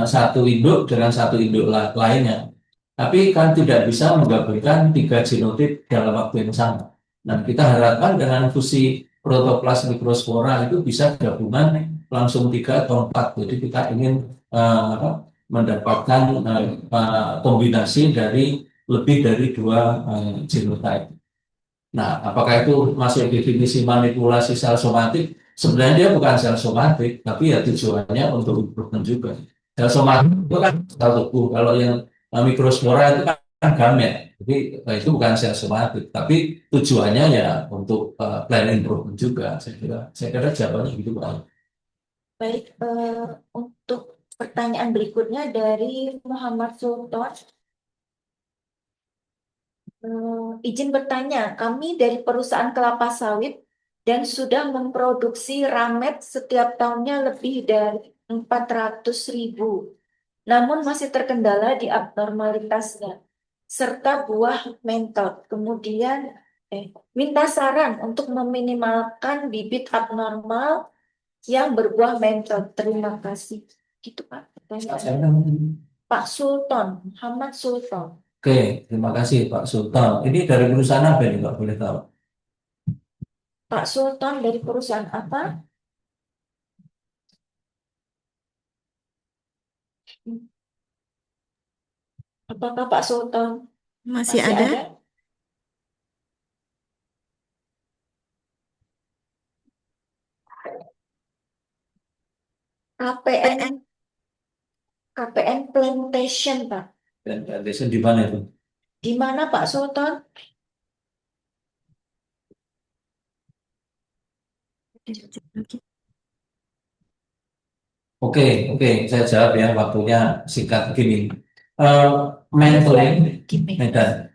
satu induk dengan satu induk lainnya. Tapi kan tidak bisa menggabungkan 3 genotip dalam waktu yang sama. Nah, kita harapkan dengan fusi protoplas mikrospora itu bisa gabungan langsung 3 atau 4. Jadi kita ingin mendapatkan kombinasi dari lebih dari 2 genotype. Nah, apakah itu masuk definisi manipulasi sel somatik? Sebenarnya dia bukan sel somatik, tapi ya tujuannya untuk improvement juga. Sel somatik itu kan sel tubuh. Kalau yang mikrospora itu kan gamet. Jadi itu bukan sel somatik, tapi tujuannya ya untuk plan improvement juga. Saya kira jawabannya gitu Pak. Baik, untuk pertanyaan berikutnya dari Muhammad Sultan. Izin bertanya, kami dari perusahaan kelapa sawit dan sudah memproduksi ramet setiap tahunnya lebih dari 400.000. Namun masih terkendala di abnormalitasnya serta buah mentot. Kemudian minta saran untuk meminimalkan bibit abnormal yang berbuah mentot. Terima kasih. Gitu Pak. Pak Sultan, Muhammad Sultan. Oke, terima kasih Pak Sultan. Ini dari perusahaan apa ini Pak? Boleh tahu? Pak Sultan dari perusahaan apa? Apakah Pak Sultan Masih ada? KPN Plantation, Pak. Dan di mana itu? Di mana Pak Sultan? Oke, saya jawab ya, waktunya singkat begini. Eh, Mantling,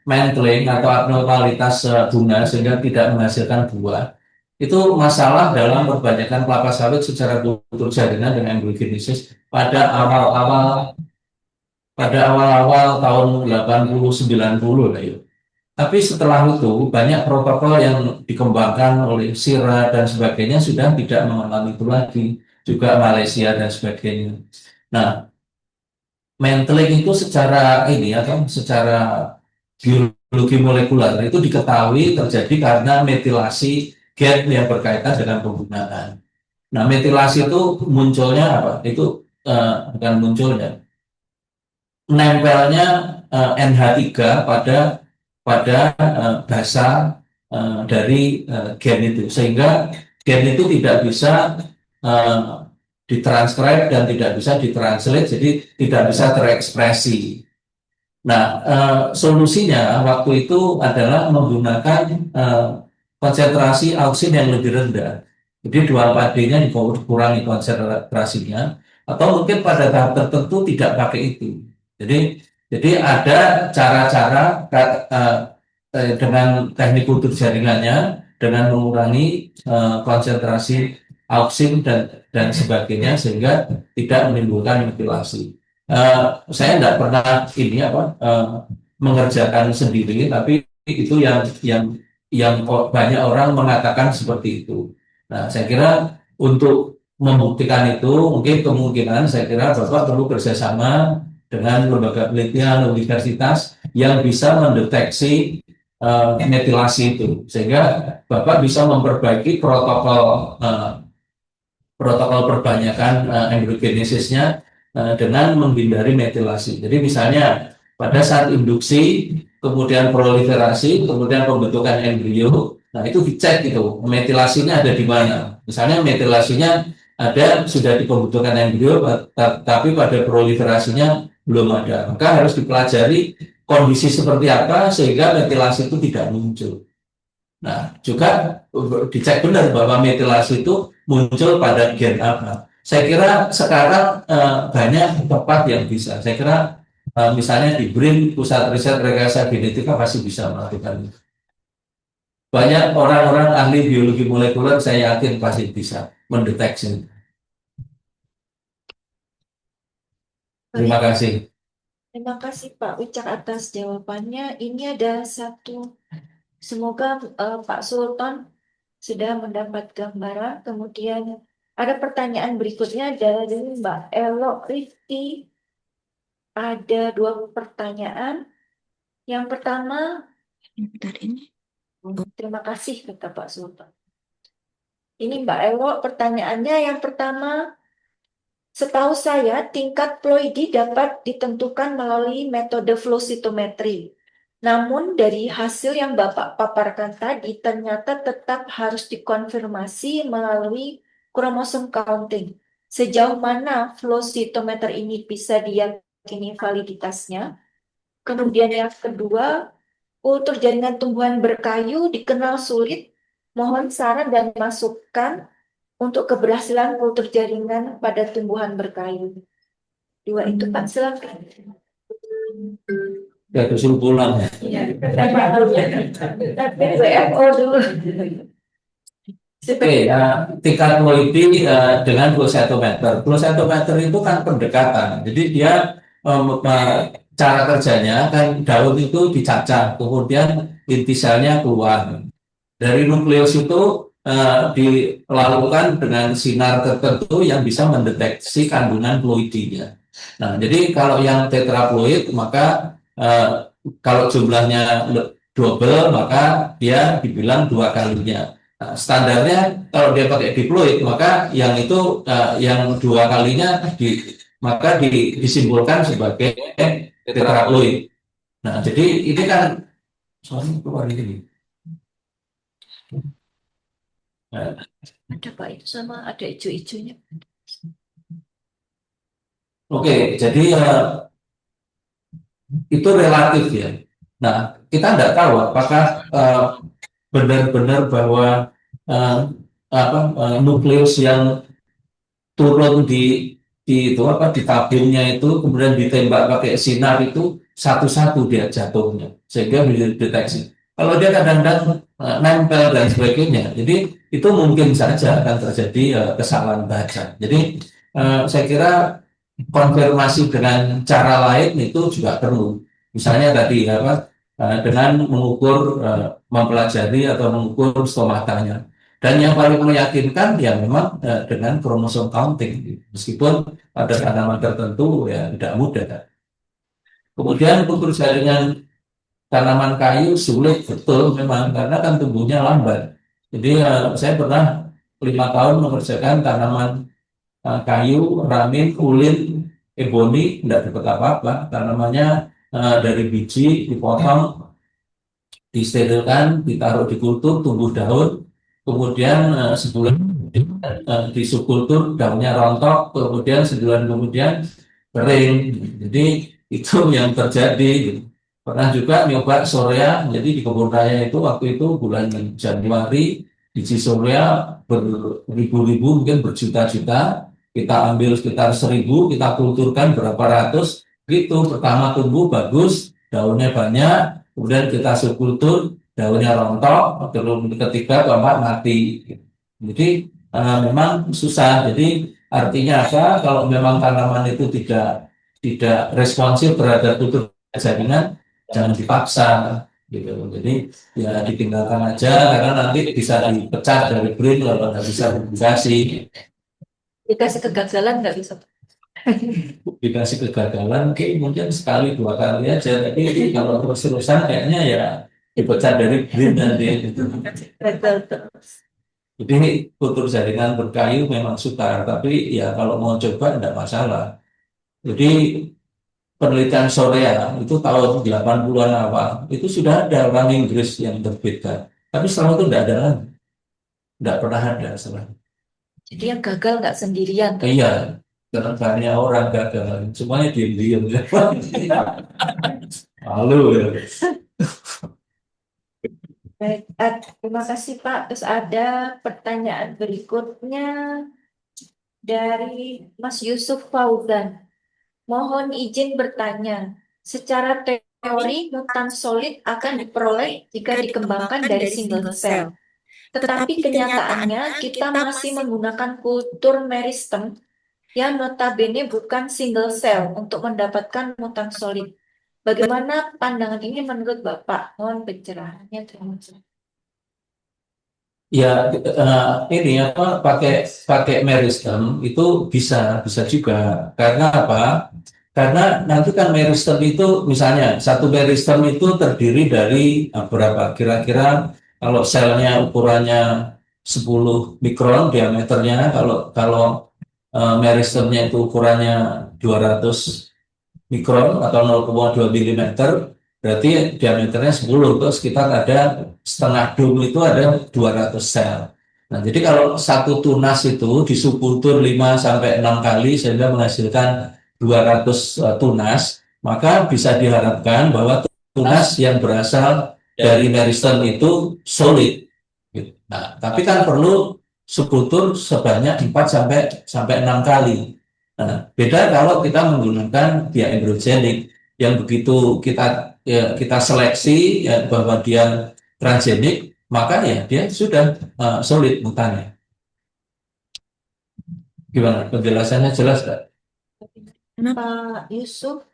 mantling atau abnormalitas bunga sehingga tidak menghasilkan buah itu masalah dalam perbanyakan kelapa sawit secara kultur jaringan dengan embryogenesis pada awal-awal tahun 80 90 lah ya. Tapi setelah itu banyak protokol yang dikembangkan oleh SIRA dan sebagainya sudah tidak mengalami itu lagi, juga Malaysia dan sebagainya. Nah, mantling itu secara ini ya kan, secara biologi molekuler itu diketahui terjadi karena metilasi gen yang berkaitan dengan penggunaan. Nah, metilasi itu munculnya apa? Itu bukan munculnya, menempelnya NH3 pada basa dari gen itu, sehingga gen itu tidak bisa eh, ditranskrip dan tidak bisa ditranslate, jadi tidak bisa terekspresi. Nah, solusinya waktu itu adalah menggunakan konsentrasi auksin yang lebih rendah. Jadi 2,4-D-nya dikurangi konsentrasinya, atau mungkin pada tahap tertentu tidak pakai itu. Jadi ada cara-cara dengan teknik kultur jaringannya, dengan mengurangi konsentrasi auksin dan sebagainya sehingga tidak menimbulkan mutilasi. Saya tidak pernah mengerjakan sendiri, tapi itu yang banyak orang mengatakan seperti itu. Nah, saya kira untuk membuktikan itu mungkin kemungkinan saya kira Bapak perlu kerjasama dengan lembaga penelitian universitas yang bisa mendeteksi metilasi itu, sehingga Bapak bisa memperbaiki protokol perbanyakan embryogenesisnya dengan menghindari metilasi. Jadi misalnya pada saat induksi, kemudian proliferasi, kemudian pembentukan embrio, nah itu dicek gitu, metilasinya ada di mana. Misalnya metilasinya ada sudah di pembentukan embrio, tapi pada proliferasinya belum ada. Maka harus dipelajari kondisi seperti apa sehingga metilasi itu tidak muncul. Nah, juga dicek benar bahwa metilasi itu muncul pada gen apa. Saya kira sekarang banyak tempat yang bisa. Saya kira misalnya di BRIN, Pusat Riset Rekayasa Genetika pasti bisa melakukan itu. Banyak orang-orang ahli biologi molekuler saya yakin pasti bisa mendeteksi. Terima kasih. Terima kasih Pak Wicak atas jawabannya. Ini ada satu, semoga Pak Sultan sudah mendapat gambaran. Kemudian ada pertanyaan berikutnya dari Mbak Elo Rifki. Ada 2 pertanyaan. Yang pertama, Bentar ini. terima kasih kata Pak Sultan. Ini Mbak Elo, pertanyaannya yang pertama, setahu saya tingkat ploidi dapat ditentukan melalui metode flow cytometry. Namun dari hasil yang Bapak paparkan tadi ternyata tetap harus dikonfirmasi melalui kromosom counting. Sejauh mana flow cytometer ini bisa diyakini validitasnya? Kemudian yang kedua, kultur jaringan tumbuhan berkayu dikenal sulit. Mohon saran dan masukan untuk keberhasilan kultur jaringan pada tumbuhan berkayu. 2 itu Pak, silakan. Ya, kesimpulan. WFO dulu. Oke, tingkat ploidi dengan flow cytometer. Flow cytometer itu kan pendekatan. Jadi dia cara kerjanya kan daun itu dicacah, kemudian inti selnya keluar. Dari nukleus itu dilakukan dengan sinar tertentu yang bisa mendeteksi kandungan ploidinya. Nah, jadi kalau yang tetraploid maka kalau jumlahnya double maka dia dibilang 2 kalinya. Nah, standarnya kalau dia pakai diploid maka yang itu yang 2 kalinya disimpulkan sebagai tetraploid. Nah, jadi ini kan keluar ini. Nah, Ada Pak itu sama ada hijau-hijaunya. Oke, jadi itu relatif ya. Nah, kita tidak tahu apakah benar-benar bahwa nukleus yang turun di itu apa di tabirnya itu kemudian ditembak pakai sinar itu satu-satu dia jatuhnya sehingga bisa deteksi. Kalau dia kadang-kadang nempel dan sebagainya, jadi itu mungkin saja akan terjadi kesalahan baca. Jadi saya kira konfirmasi dengan cara lain itu juga perlu. Misalnya tadi apa dengan mengukur mempelajari atau mengukur stomatanya. Dan yang paling meyakinkan ya memang dengan kromosom counting, meskipun pada tanaman tertentu ya tidak mudah. Kemudian untuk jaringan tanaman kayu sulit betul memang karena kan tumbuhnya lambat. Jadi saya pernah 5 tahun mengerjakan tanaman kayu, ramin, ulin, eboni, tidak dapat apa-apa. Tanamannya dari biji dipotong, disterilkan, ditaruh di kultur, tumbuh daun, kemudian sebulan di subkultur daunnya rontok, kemudian sebulan kemudian kering. Jadi itu yang terjadi. Gitu. Pernah juga nyoba sorea, jadi di kebun raya itu waktu itu bulan Januari, biji sorea beribu-ribu, mungkin berjuta-juta, kita ambil sekitar 1.000, kita kulturkan berapa ratus, gitu. Pertama tumbuh bagus, daunnya banyak, kemudian kita subkultur, daunnya rontok, terus ketiga, keempat mati. Jadi memang susah. Jadi artinya apa? Kalau memang tanaman itu tidak responsif terhadap kultur jaringan, jangan dipaksa gitu. Jadi ya ditinggalkan aja karena nanti bisa dipecat dari BRIN kalau nggak bisa publikasi. Dikasih kegagalan nggak bisa. Dikasih kegagalan mungkin sekali 2 kali aja. Tapi kalau terus-terusan kayaknya ya dipecat dari BRIN nanti gitu. Betul. Jadi kultur jaringan berkayu memang sukar, tapi ya kalau mau coba tidak masalah. Jadi penelitian Sorea itu tahun 80-an awal, itu sudah ada orang Inggris yang terbitkan. Tapi setelah itu tidak ada lagi. Tidak pernah ada setelah. Jadi yang gagal nggak sendirian. Iya, karena banyak orang gagal. Semuanya diam-diam. Lalu ya. Baik, terima kasih Pak. Terus ada pertanyaan berikutnya dari Mas Yusuf Fauzan. Mohon izin bertanya, secara teori mutan solid akan diperoleh jika dikembangkan dari single cell. Tetapi kenyataannya kita masih menggunakan kultur meristem yang notabene bukan single cell untuk mendapatkan mutan solid. Bagaimana pandangan ini menurut Bapak? Mohon pencerahannya. Terima kasih. Ya, ini apa pakai meristem itu bisa juga. Karena apa? Karena nanti kan meristem itu misalnya satu meristem itu terdiri dari berapa? Kira-kira kalau selnya ukurannya 10 mikron diameternya, kalau meristemnya itu ukurannya 200 mikron atau 0,2 milimeter, berarti diameternya 10, terus sekitar ada setengah dom itu ada 200 sel. Nah, jadi kalau satu tunas itu disubkultur 5-6 kali sehingga menghasilkan 200 tunas, maka bisa diharapkan bahwa tunas yang berasal dari meristem itu solid. Nah, tapi kan perlu subkultur sebanyak 4-6 kali. Nah, beda kalau kita menggunakan dia hidrogenik yang begitu kita seleksi ya, bahwa dia transgenik, maka ya dia sudah solid mutannya. Gimana? Penjelasannya jelas nggak? Pak Yusuf,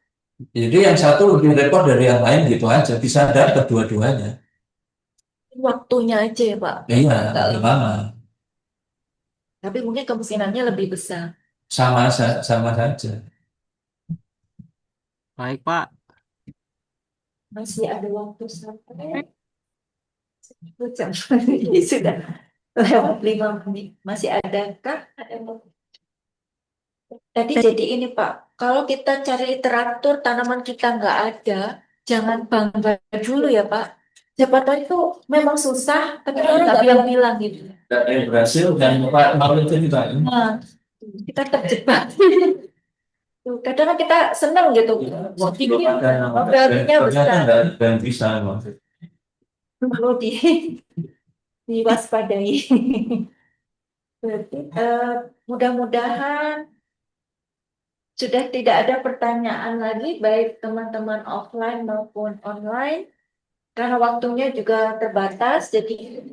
Jadi yang satu lebih repot dari yang lain gitu aja, bisa ada kedua-duanya. waktunya aja ya Pak. Iya, lama. Tapi mungkin kemungkinannya lebih besar. Sama saja. Baik, Pak. Masih ada waktu sampai 1 jam. Jadi sudah lewat 5 menit. Masih adakah? Tadi jadi ini Pak, kalau kita cari literatur tanaman kita nggak ada, jangan bangga dulu ya Pak. Siapa tahu itu memang susah, tapi orang nggak bilang-bilang gitu. Dan yang berhasil dan Pak mau cerita. Nah, kita terjebak. Tuh, kadang kita senang gitu. Sedikit, value-nya besar. Dan bisa. Perlu diwaspadai. Berarti mudah-mudahan sudah tidak ada pertanyaan lagi baik teman-teman offline maupun online karena waktunya juga terbatas. Jadi